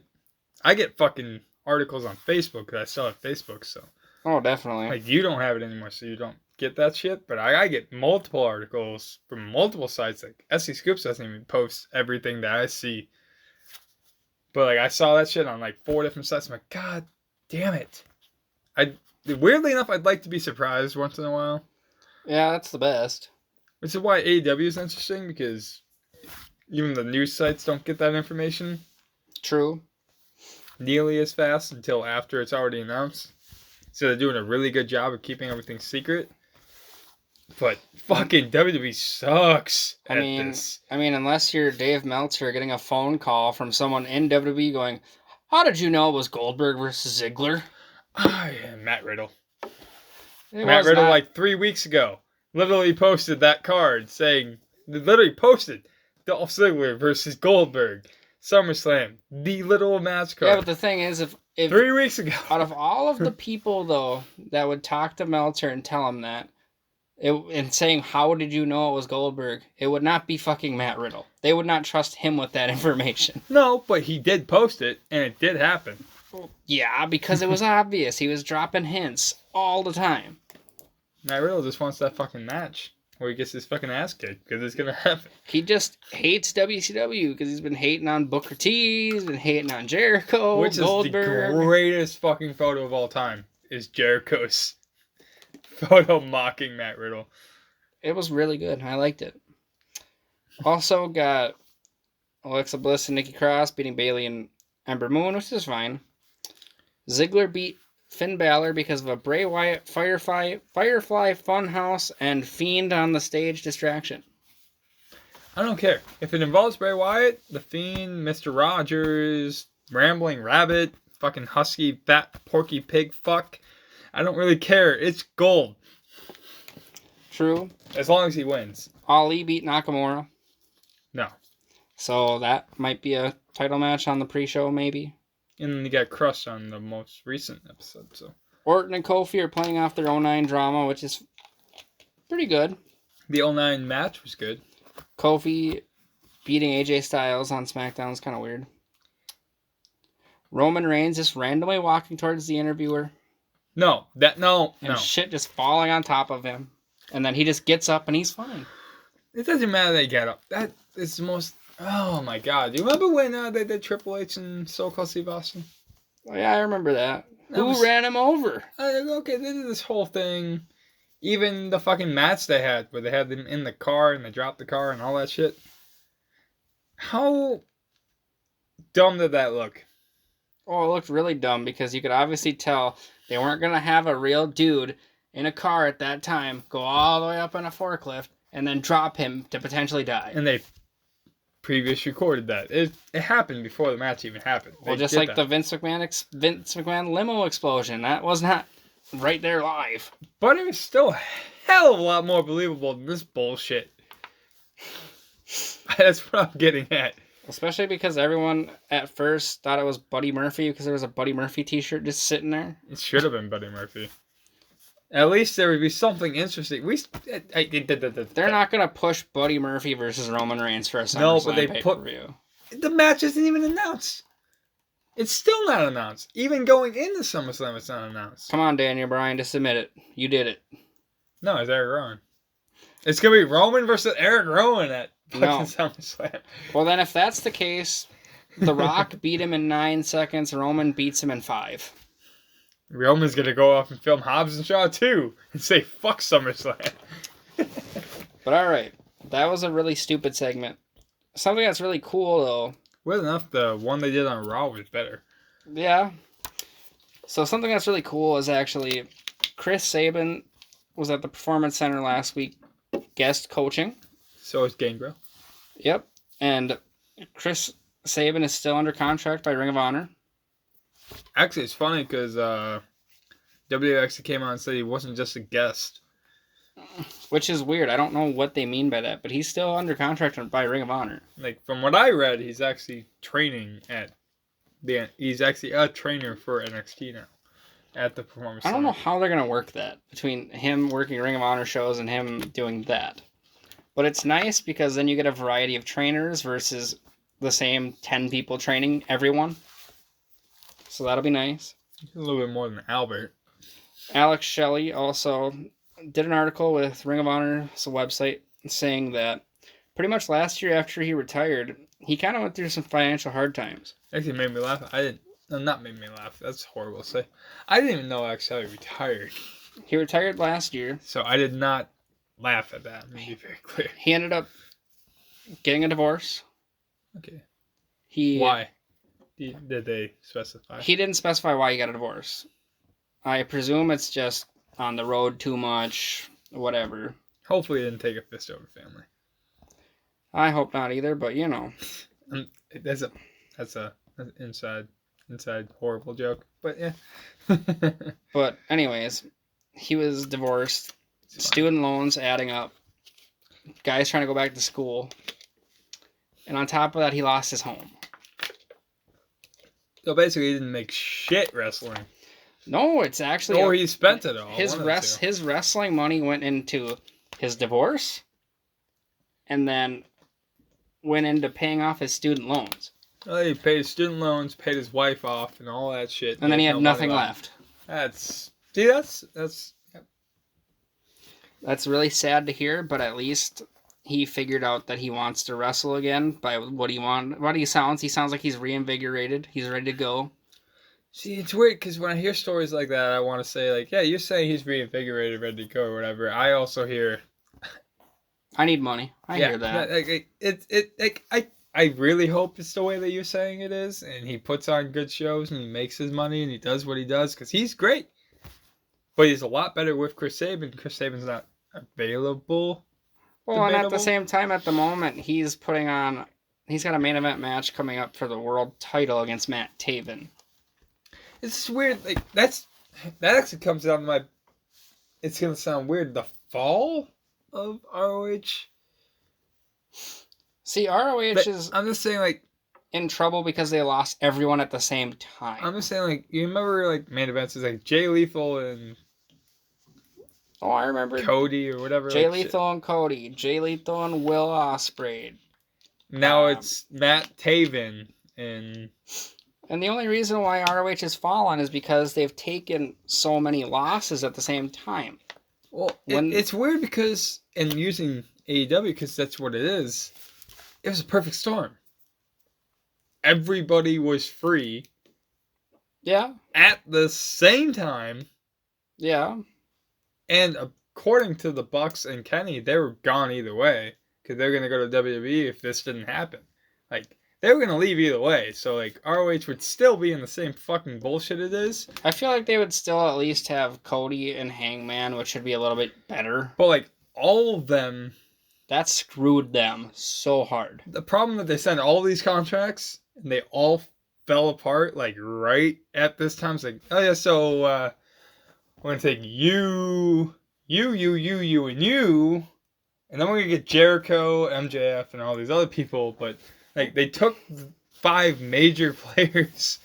I get fucking articles on Facebook because I still have Facebook, so... Oh, definitely. Like, you don't have it anymore, so you don't get that shit. But I get multiple articles from multiple sites. Like, SC Scoops doesn't even post everything that I see. But, like, I saw that shit on, like, 4 different sites. I'm like, God damn it. Weirdly enough, I'd like to be surprised once in a while. Yeah, that's the best. Which is why AEW is interesting, because even the news sites don't get that information True. nearly as fast until after it's already announced. So they're doing a really good job of keeping everything secret. But fucking WWE sucks at this. I mean, unless you're Dave Meltzer getting a phone call from someone in WWE going, "How did you know it was Goldberg versus Ziggler?" Ah, yeah, Matt Riddle. It Matt was Riddle, not- like 3 weeks ago, literally posted that card saying, literally posted Dolph Ziggler versus Goldberg, SummerSlam, the little match card. Yeah, but the thing is, if 3 weeks ago. out of all of the people though that would talk to Meltzer and tell him that, and saying, "How did you know it was Goldberg?" It would not be fucking Matt Riddle. They would not trust him with that information. No, but he did post it, and it did happen. Yeah, because it was obvious. He was dropping hints all the time. Matt Riddle just wants that fucking match where he gets his fucking ass kicked, because it's going to happen. He just hates WCW because he's been hating on Booker T, he's been hating on Jericho, Which Goldberg. is the greatest fucking photo of all time, is Jericho's photo mocking Matt Riddle. It was really good. I liked it. Also got Alexa Bliss and Nikki Cross beating Bayley and Ember Moon, which is fine. Ziggler beat Finn Balor because of a Bray Wyatt Firefly Funhouse and Fiend on the stage distraction. I don't care. If it involves Bray Wyatt, The Fiend, Mr. Rogers, Rambling Rabbit, fucking husky, fat, porky pig fuck, I don't really care. It's gold. True. As long as he wins. Ali beat Nakamura. No. So that might be a title match on the pre-show, maybe. And then he got crushed on the most recent episode, so. Orton and Kofi are playing off their 09 drama, which is pretty good. The 09 match was good. Kofi beating AJ Styles on SmackDown is kind of weird. Roman Reigns just randomly walking towards the interviewer. No. And shit just falling on top of him. And then he just gets up and he's fine. It doesn't matter they get up. That is the most... Oh my god. Do you remember when they did Triple H and So Cold Steve Austin? Oh, yeah, I remember that. Who ran him over? Okay, they did this whole thing. Even the fucking match they had, where they had them in the car and they dropped the car and all that shit. How dumb did that look? Oh, it looked really dumb because you could obviously tell they weren't going to have a real dude in a car at that time go all the way up on a forklift and then drop him to potentially die. And they previous recorded that. It happened before the match even happened. Well, just like the Vince McMahon limo explosion. That was not right there live. But it was still a hell of a lot more believable than this bullshit. That's what I'm getting at. Especially because everyone at first thought it was Buddy Murphy because there was a Buddy Murphy t-shirt just sitting there. It should have been Buddy Murphy. At least there would be something interesting. They're not going to push Buddy Murphy versus Roman Reigns for a SummerSlam No, but they pay-per-view. The match isn't even announced. It's still not announced. Even going into SummerSlam, it's not announced. Come on, Daniel Bryan, just admit it. You did it. No, it's Eric Rowan. It's going to be Roman versus Eric Rowan at fucking No. SummerSlam. Well, then if that's the case, The Rock beat him in 9 seconds. Roman beats him in 5. Roman's going to go off and film Hobbs and Shaw too and say, fuck SummerSlam. But alright, that was a really stupid segment. Something that's really cool, though. Well enough, the one they did on Raw was better. Yeah. So something that's really cool is actually Chris Sabin was at the Performance Center last week, guest coaching. So is Gangrel. Yep. And Chris Sabin is still under contract by Ring of Honor. Actually, it's funny because WX came out and said he wasn't just a guest. Which is weird. I don't know what they mean by that, but he's still under contract by Ring of Honor. Like, from what I read, he's actually training at he's actually a trainer for NXT now at the Performance I don't know Center. how they're going to work that between him working Ring of Honor shows and him doing that. But it's nice because then you get a variety of trainers versus the same 10 people training everyone. So that'll be nice. A little bit more than Albert. Alex Shelley also did an article with Ring of Honor's website saying that pretty much last year after he retired, he kind of went through some financial hard times. Actually made me laugh. Not made me laugh. That's horrible to say. I didn't even know Alex Shelley retired. He retired last year. So I did not laugh at that. Let me be very clear. He ended up getting a divorce. Okay. He Why? Did they specify? He didn't specify why he got a divorce. I presume it's just on the road too much, whatever. Hopefully, he didn't take a fist over family. I hope not either, but you know. That's a inside horrible joke. But yeah. But anyways, he was divorced. Student loans adding up. Guys trying to go back to school. And on top of that, he lost his home. So basically, he didn't make shit wrestling. No, it's actually... Or he spent it all. His wrestling money went into his divorce and then went into paying off his student loans. Well, he paid his student loans, paid his wife off, and all that shit. And then he had nothing left. That's That's really sad to hear, but at least he figured out that he wants to wrestle again by what he sounds. He sounds like he's reinvigorated. He's ready to go. See, it's weird because when I hear stories like that, I want to say like, yeah, you're saying he's reinvigorated, ready to go, or whatever. I also hear, I need money. I hear that. I really hope it's the way that you're saying it is, and he puts on good shows and he makes his money and he does what he does because he's great. But he's a lot better with Chris Sabin. Chris Sabin's not available. Well, and at the same time, at the moment, he's got a main event match coming up for the world title against Matt Taven. It's weird. Like that actually comes down to my. It's gonna sound weird. The fall of ROH. See, ROH is. I'm just saying, like, in trouble because they lost everyone at the same time. I'm just saying, like, you remember like main events is like Jay Lethal and. Oh, I remember Cody or whatever. Jay Lethal and Cody. Jay Lethal and Will Ospreay. Now it's Matt Taven and. And the only reason why ROH has fallen is because they've taken so many losses at the same time. Well, it's weird because, and using AEW because that's what it is, it was a perfect storm. Everybody was free. Yeah. At the same time. Yeah. And according to the Bucks and Kenny, they were gone either way because they're going to go to WWE if this didn't happen. Like, they were going to leave either way. So, like, ROH would still be in the same fucking bullshit it is. I feel like they would still at least have Cody and Hangman, which should be a little bit better. But, like, all of them... That screwed them so hard. The problem that they signed all these contracts, and they all fell apart, like, right at this time. It's like, oh, yeah, so, we're going to take you, and you, And then we're gonna get Jericho, MJF, and all these other people. But like they took 5 major players.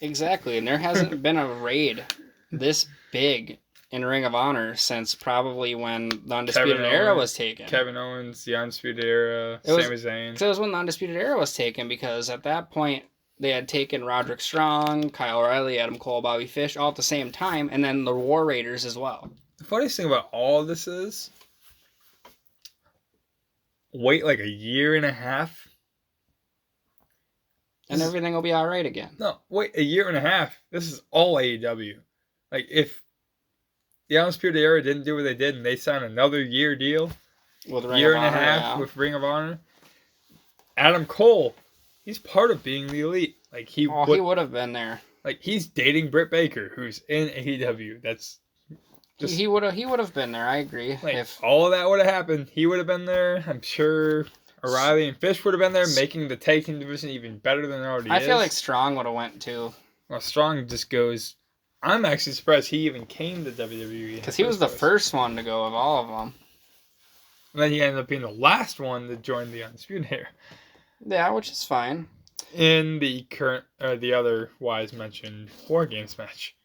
Exactly, and there hasn't been a raid this big in Ring of Honor since probably when the Undisputed Era was taken. Kevin Owens, the Undisputed Era, Sami Zayn. Because it was when the Undisputed Era was taken, because at that point they had taken Roderick Strong, Kyle O'Reilly, Adam Cole, Bobby Fish all at the same time, and then the War Raiders as well. The funniest thing about all of this is, wait like a year and a half. And everything will be all right again. No, wait a year and a half. This is all AEW. Like, if the Undisputed Era didn't do what they did and they signed another year deal, with year and a half with Ring of Honor, Adam Cole, he's part of being the Elite. Like he would have been there. Like he's dating Britt Baker, who's in AEW. That's just, he would have been there. I agree. Like, if all of that would have happened, he would have been there. I'm sure O'Reilly and Fish would have been there, making the tag team division even better than it already is. I feel like Strong would have went too. Well, Strong just goes. I'm actually surprised he even came to WWE. Because he was the first one to go of all of them. And then he ended up being the last one to join the Undisputed Era. Yeah, which is fine. In the current, or the otherwise mentioned War Games match.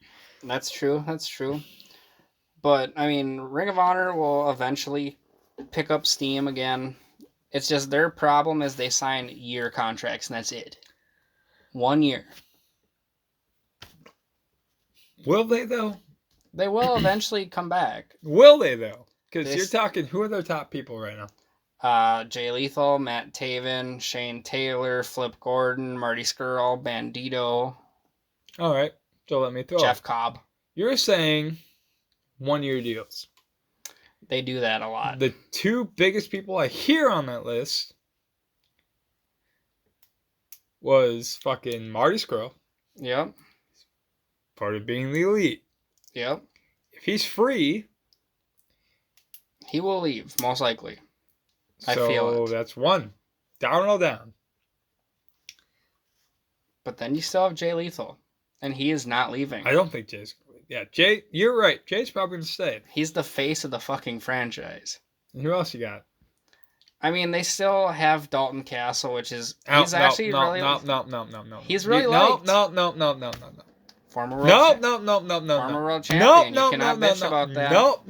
That's true. That's true. But, I mean, Ring of Honor will eventually pick up steam again. It's just their problem is they sign year contracts, and that's it. 1 year. Will they, though? They will eventually come back. Will they, though? Because you're talking, who are their top people right now? Jay Lethal, Matt Taven, Shane Taylor, Flip Gordon, Marty Scurll, Bandito. All right. So let me throw Jeff Cobb. You're saying 1 year deals. They do that a lot. The 2 biggest people I hear on that list was fucking Marty Scurll. Yep. Part of being the Elite. Yep. If he's free, he will leave, most likely. So I feel it. That's 1. Down or down. But then you still have Jay Lethal. And he is not leaving. I don't think Jay's going to leave. Yeah, Jay, you're right. Jay's probably going to stay. He's the face of the fucking franchise. And who else you got? I mean, they still have Dalton Castle, which is... No. He's really liked. No. Former world Former world champion. You cannot bitch about that. No.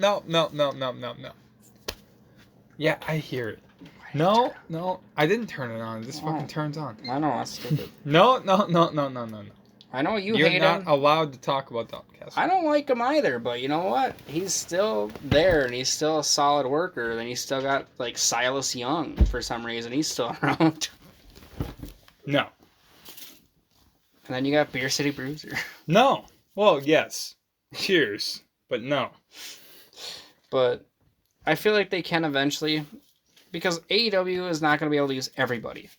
Yeah, I hear it. No. I didn't turn it on. This fucking turns on. I know, that's stupid. No. I know you You're hate him. not allowed to talk about Dalton Castle. I don't like him either, but you know what? He's still there, and he's still a solid worker. Then you still got, like, Silas Young, for some reason. He's still around. No. And then you got Beer City Bruiser. No. Well, yes. Cheers. But no. But I feel like they can eventually, because AEW is not going to be able to use everybody.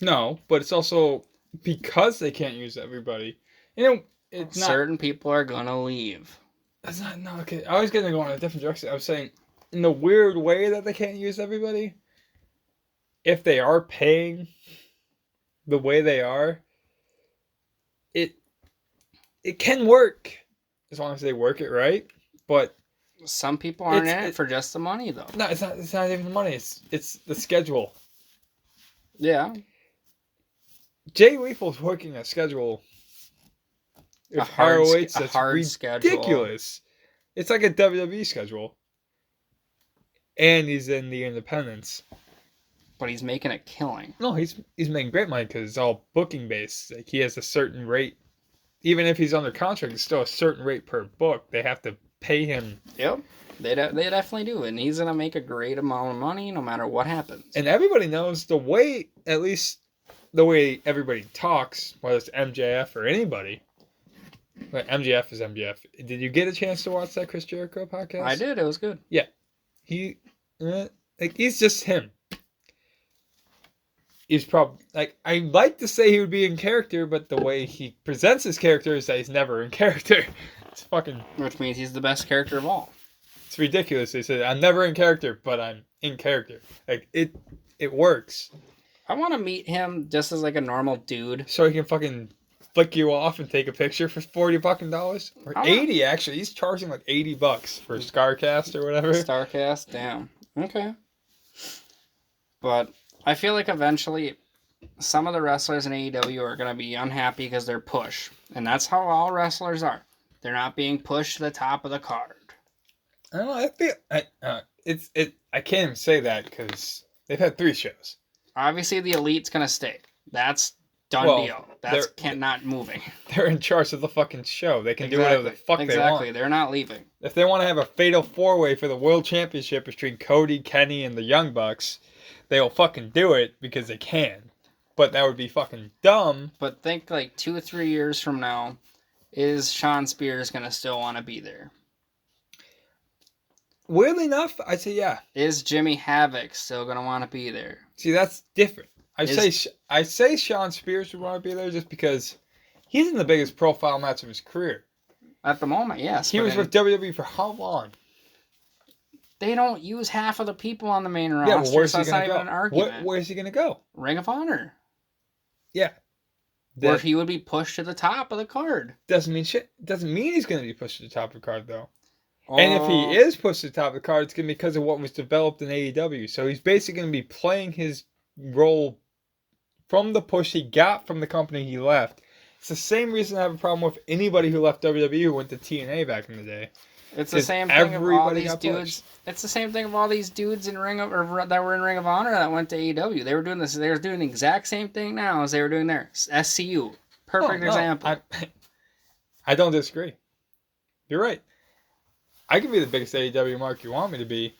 No, but it's also because they can't use everybody. You know, it's not... Certain people are going to leave. That's not... No, okay. I was going to go in a different direction. I was saying, in the weird way that they can't use everybody, if they are paying the way they are, it can work as long as they work it right. But some people aren't in it for just the money, though. No, it's not. It's not even the money. It's the schedule. Yeah. Jay Lethal's working a schedule. A hard ridiculous. schedule. It's like a WWE schedule, and he's in the independents. But he's making a killing. No, he's making great money because it's all booking based. Like, he has a certain rate. Even if he's under contract, it's still a certain rate per book. They have to pay him. Yep. They definitely do. And he's going to make a great amount of money no matter what happens. And everybody knows the way, at least the way everybody talks, whether it's MJF or anybody. But MJF is MJF. Did you get a chance to watch that Chris Jericho podcast? I did. It was good. Yeah. He's just him. He's probably, like, I'd like to say he would be in character, but the way he presents his character is that he's never in character. It's fucking... Which means he's the best character of all. It's ridiculous. They said, I'm never in character, but I'm in character. Like, it works. I want to meet him just as, like, a normal dude. So he can fucking flick you off and take a picture for $40 fucking dollars? Or $80, actually. He's charging, like, $80 for Starcast or whatever. Starcast? Damn. Okay. But I feel like eventually some of the wrestlers in AEW are going to be unhappy because they're pushed. And that's how all wrestlers are. They're not being pushed to the top of the card. I don't know. I feel I can't even say that because they've had 3 shows. Obviously, the Elite's going to stay. That's done Well, deal. That's not moving. They're in charge of the fucking show. They can do whatever the fuck they want. Exactly. They're not leaving. If they want to have a fatal 4-way for the world championship between Cody, Kenny, and the Young Bucks, they'll fucking do it because they can. But that would be fucking dumb. But think like 2 or 3 years from now, is Sean Spears going to still want to be there? Weirdly enough, I'd say yeah. Is Jimmy Havoc still going to want to be there? See, that's different. I say Sean Spears would want to be there just because he's in the biggest profile match of his career. At the moment, yes. He was with WWE for how long? They don't use half of the people on the main roster, Yeah, well, where's so he it's gonna not go? even an argument. Where's he gonna go? Ring of Honor. Yeah. Where he would be pushed to the top of the card. Doesn't mean shit. Doesn't mean he's gonna be pushed to the top of the card though. And if he is pushed to the top of the card, it's gonna be because of what was developed in AEW. So he's basically gonna be playing his role from the push he got from the company he left. It's the same reason I have a problem with anybody who left WWE who went to TNA back in the day. It's the same thing of all these dudes. It's the same thing of all these dudes in that were in Ring of Honor that went to AEW. They were doing this. They were doing the exact same thing now as they were doing there. SCU, perfect example. I don't disagree. You're right. I can be the biggest AEW mark you want me to be.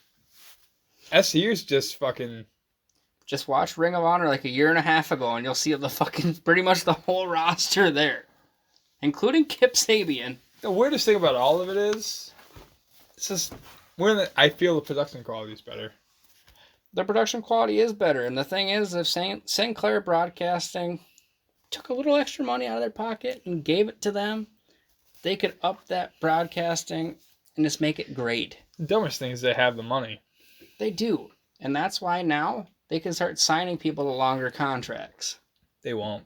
SCU's just fucking. Just watch Ring of Honor like a year and a half ago, and you'll see the fucking pretty much the whole roster there, including Kip Sabian. The weirdest thing about all of it is, it's just I feel the production quality is better. The production quality is better, and the thing is, if Sinclair Broadcasting took a little extra money out of their pocket and gave it to them, they could up that broadcasting and just make it great. The dumbest thing is they have the money. They do, and that's why now they can start signing people to longer contracts. They won't.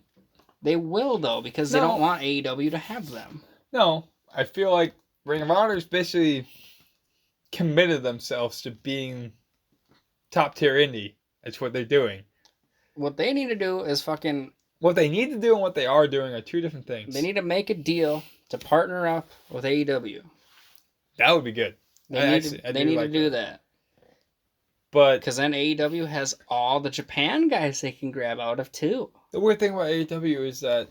They will, though, because they don't want AEW to have them. No, I feel like Ring of Honor's basically committed themselves to being top tier indie. That's what they're doing. What they need to do is fucking... What they need to do and what they are doing are 2 different things. They need to make a deal to partner up with AEW. That would be good. They need to do that. But because then AEW has all the Japan guys they can grab out of too. The weird thing about AEW is that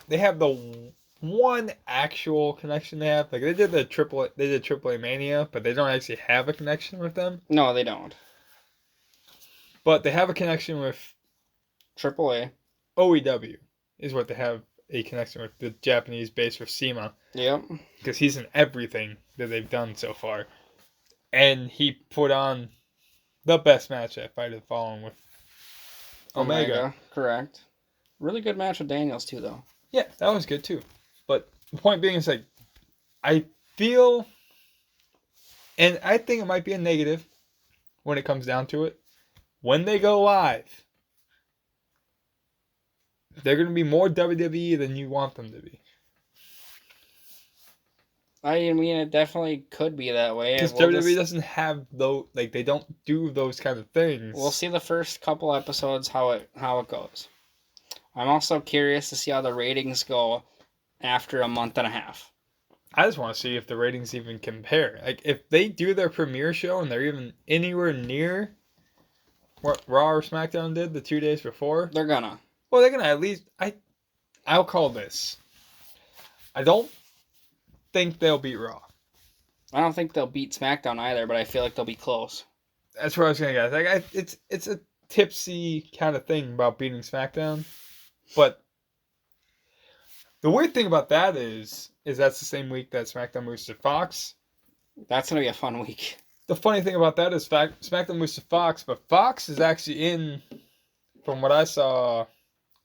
they have the one actual connection they have. Like they did AAA Mania, but they don't actually have a connection with them. No, they don't. But they have a connection with AAA. OEW is what they have a connection with, the Japanese base for CIMA. Yep. Because he's in everything that they've done so far. And he put on the best match at Fight of the Fallen with Omega. Correct. Really good match with Daniels too, though. Yeah, that was good too. But the point being is, like, I feel, and I think it might be a negative when it comes down to it, when they go live, they're going to be more WWE than you want them to be. I mean, it definitely could be that way. Because WWE doesn't have those, like, they don't do those kind of things. We'll see the first couple episodes how it goes. I'm also curious to see how the ratings go after a month and a half. I just want to see if the ratings even compare. Like, if they do their premiere show and they're even anywhere near what Raw or SmackDown did the 2 days before, they're gonna. Well, they're gonna at least. I'll call this. I don't think they'll beat Raw. I don't think they'll beat SmackDown either, but I feel like they'll be close. That's where I was gonna get. Like, it's a tipsy kind of thing about beating SmackDown, but the weird thing about that is that's the same week that SmackDown moves to Fox. That's gonna be a fun week. The funny thing about that is SmackDown moves to Fox, but Fox is actually in, from what I saw, a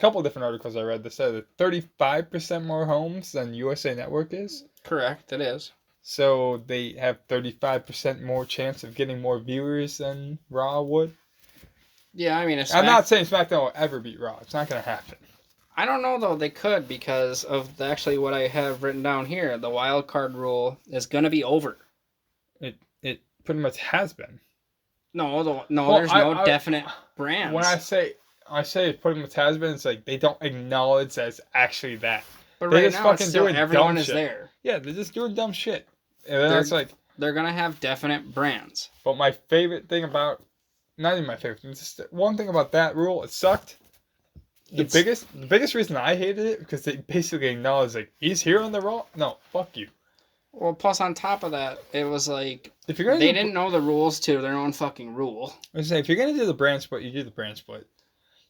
couple of different articles I read that said that 35% more homes than USA Network is. Correct, it is. So they have 35% more chance of getting more viewers than Raw would. Yeah, I mean, I'm not saying SmackDown will ever beat Raw. It's not going to happen. I don't know, though. They could, because of actually what I have written down here. The wild card rule is going to be over. pretty much has been. No, Well, there's no definite brands. When I say it pretty much has been, it's like they don't acknowledge that it's actually that. but They right just now, it's fucking still doing everyone dumb is shit. there. Yeah, they're just doing dumb shit. And then it's like, They're gonna have definite brands. but my favorite thing about, not even my favorite thing, just one thing about that rule, it sucked. The biggest reason I hated it, because they basically acknowledged, like, he's here on the Raw? No, fuck you. Well, plus on top of that, it was like If you're gonna they didn't know the rules to their own fucking rule. I was saying, if you're gonna do the brand split, you do the brand split.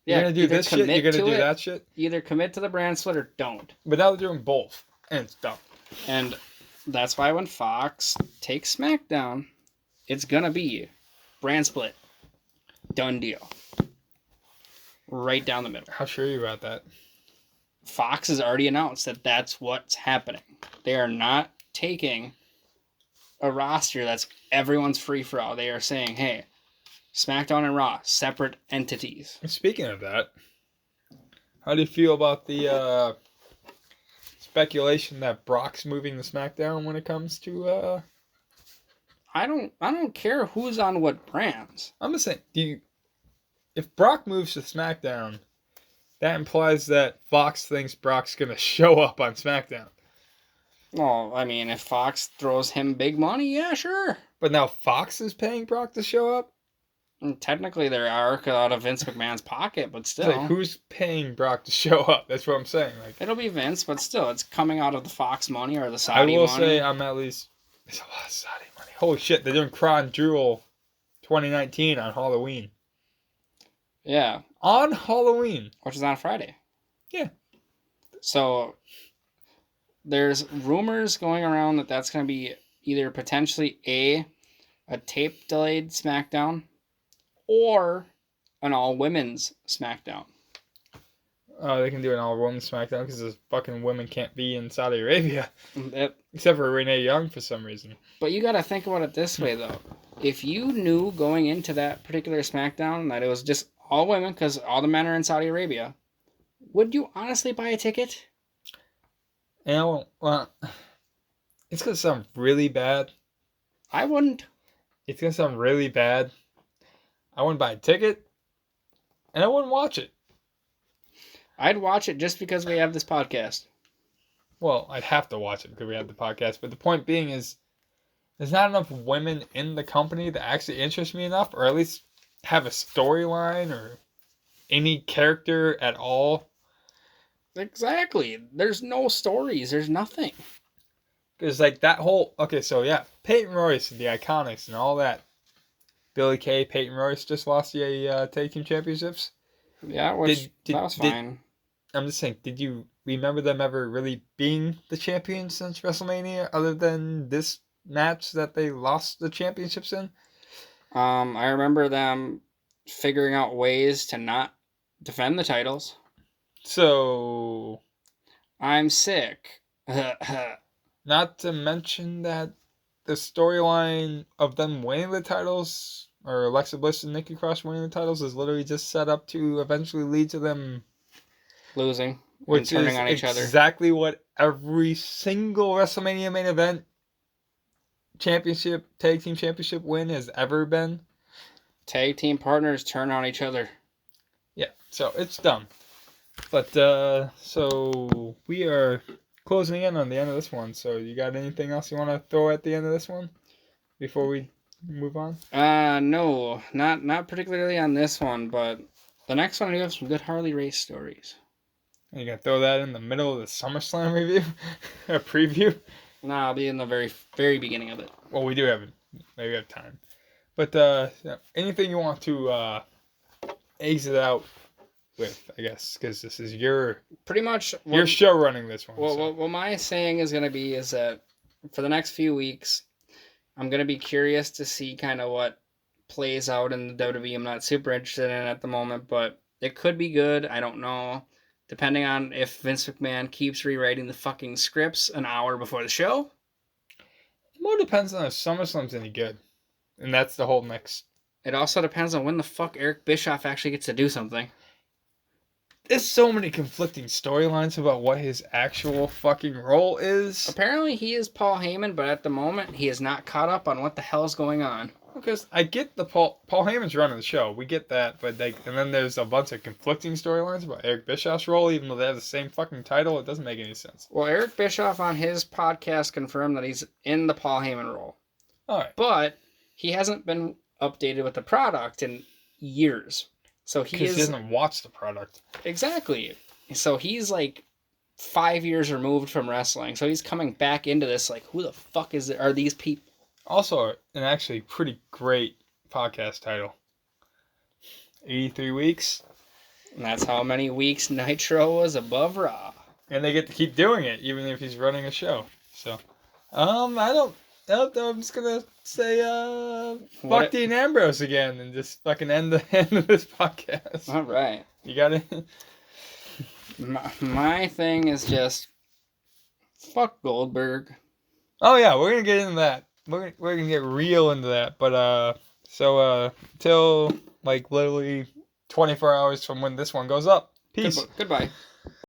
You're Yeah, gonna do either this shit, you're commit gonna to do it. that shit. Either commit to the brand split or don't. But now they're doing both, and it's dumb. And that's why when Fox takes SmackDown, it's gonna be brand split. Done deal. Right down the middle. How sure are you about that? Fox has already announced that that's what's happening. They are not taking a roster that's everyone's free for all. They are saying, hey, SmackDown and Raw, separate entities. Speaking of that, how do you feel about the speculation that Brock's moving to SmackDown when it comes to I don't care who's on what brands. I'm just saying, if Brock moves to SmackDown, that implies that Fox thinks Brock's gonna show up on SmackDown. Well, I mean, if Fox throws him big money, yeah, sure. But now Fox is paying Brock to show up? And technically, there are out of Vince McMahon's pocket, but still. It's like, who's paying Brock to show up? That's what I'm saying. Like, it'll be Vince, but still, it's coming out of the Fox money or the Saudi money. I will say I'm at least... It's a lot of Saudi money. Holy shit, they're doing Crown Jewel 2019 on Halloween. Yeah. On Halloween. Which is on Friday. Yeah. So, there's rumors going around that that's going to be either potentially a tape-delayed SmackDown or an all-women's SmackDown. They can do an all-women's SmackDown because the fucking women can't be in Saudi Arabia. Except for Renee Young for some reason. But you got to think about it this way, though. If you knew going into that particular SmackDown that it was just all women because all the men are in Saudi Arabia, would you honestly buy a ticket? Well, it's going to sound really bad. I wouldn't. It's going to sound really bad. I wouldn't buy a ticket, and I wouldn't watch it. I'd watch it just because we have this podcast. Well, I'd have to watch it because we have the podcast. But the point being is, there's not enough women in the company that actually interest me enough, or at least have a storyline or any character at all. Exactly. There's no stories. There's nothing. Because, like, that whole... Okay, so, yeah. Peyton Royce and the Iconics and all that. Billy Kay, Peyton Royce just lost the tag team championships. Yeah, that was fine. I'm just saying, did you remember them ever really being the champions since WrestleMania, other than this match that they lost the championships in? I remember them figuring out ways to not defend the titles. So... I'm sick. Not to mention that the storyline of them winning the titles, or Alexa Bliss and Nikki Cross winning the titles, is literally just set up to eventually lead to them losing and turning on each other. Exactly what every single WrestleMania main event tag team championship win has ever been. Tag team partners turn on each other. Yeah, so it's dumb. But so we are closing in on the end of this one. So you got anything else you want to throw at the end of this one before we move on? No, not particularly on this one, but the next one I do have some good Harley race stories. Are you gonna throw that in the middle of the SummerSlam review, a preview? No, I'll be in the very very beginning of it. Well, we have time. But anything you want to exit out with, I guess, because this is your pretty much your show running this one. Well, what my saying is going to be is that for the next few weeks, I'm going to be curious to see kind of what plays out in the WWE. I'm not super interested in it at the moment, but it could be good. I don't know. Depending on if Vince McMahon keeps rewriting the fucking scripts an hour before the show. It more depends on if SummerSlam's any good. And that's the whole next... It also depends on when the fuck Eric Bischoff actually gets to do something. There's so many conflicting storylines about what his actual fucking role is. Apparently, he is Paul Heyman, but at the moment, he is not caught up on what the hell's going on. Because I get the Paul Heyman's running the show. We get that, but and then there's a bunch of conflicting storylines about Eric Bischoff's role, even though they have the same fucking title. It doesn't make any sense. Well, Eric Bischoff on his podcast confirmed that he's in the Paul Heyman role. All right. But he hasn't been updated with the product in years. So he doesn't watch the product. Exactly. So he's like 5 years removed from wrestling. So he's coming back into this like, who the fuck are these people? Also, an actually pretty great podcast title. 83 weeks. And that's how many weeks Nitro was above Raw. And they get to keep doing it, even if he's running a show. So, I don't know. I'm just gonna say, fuck Dean Ambrose again, and just fucking end of this podcast. All right. You got it. My thing is just fuck Goldberg. Oh yeah, we're gonna get into that. We're gonna get real into that. But till like literally 24 hours from when this one goes up. Peace. Goodbye.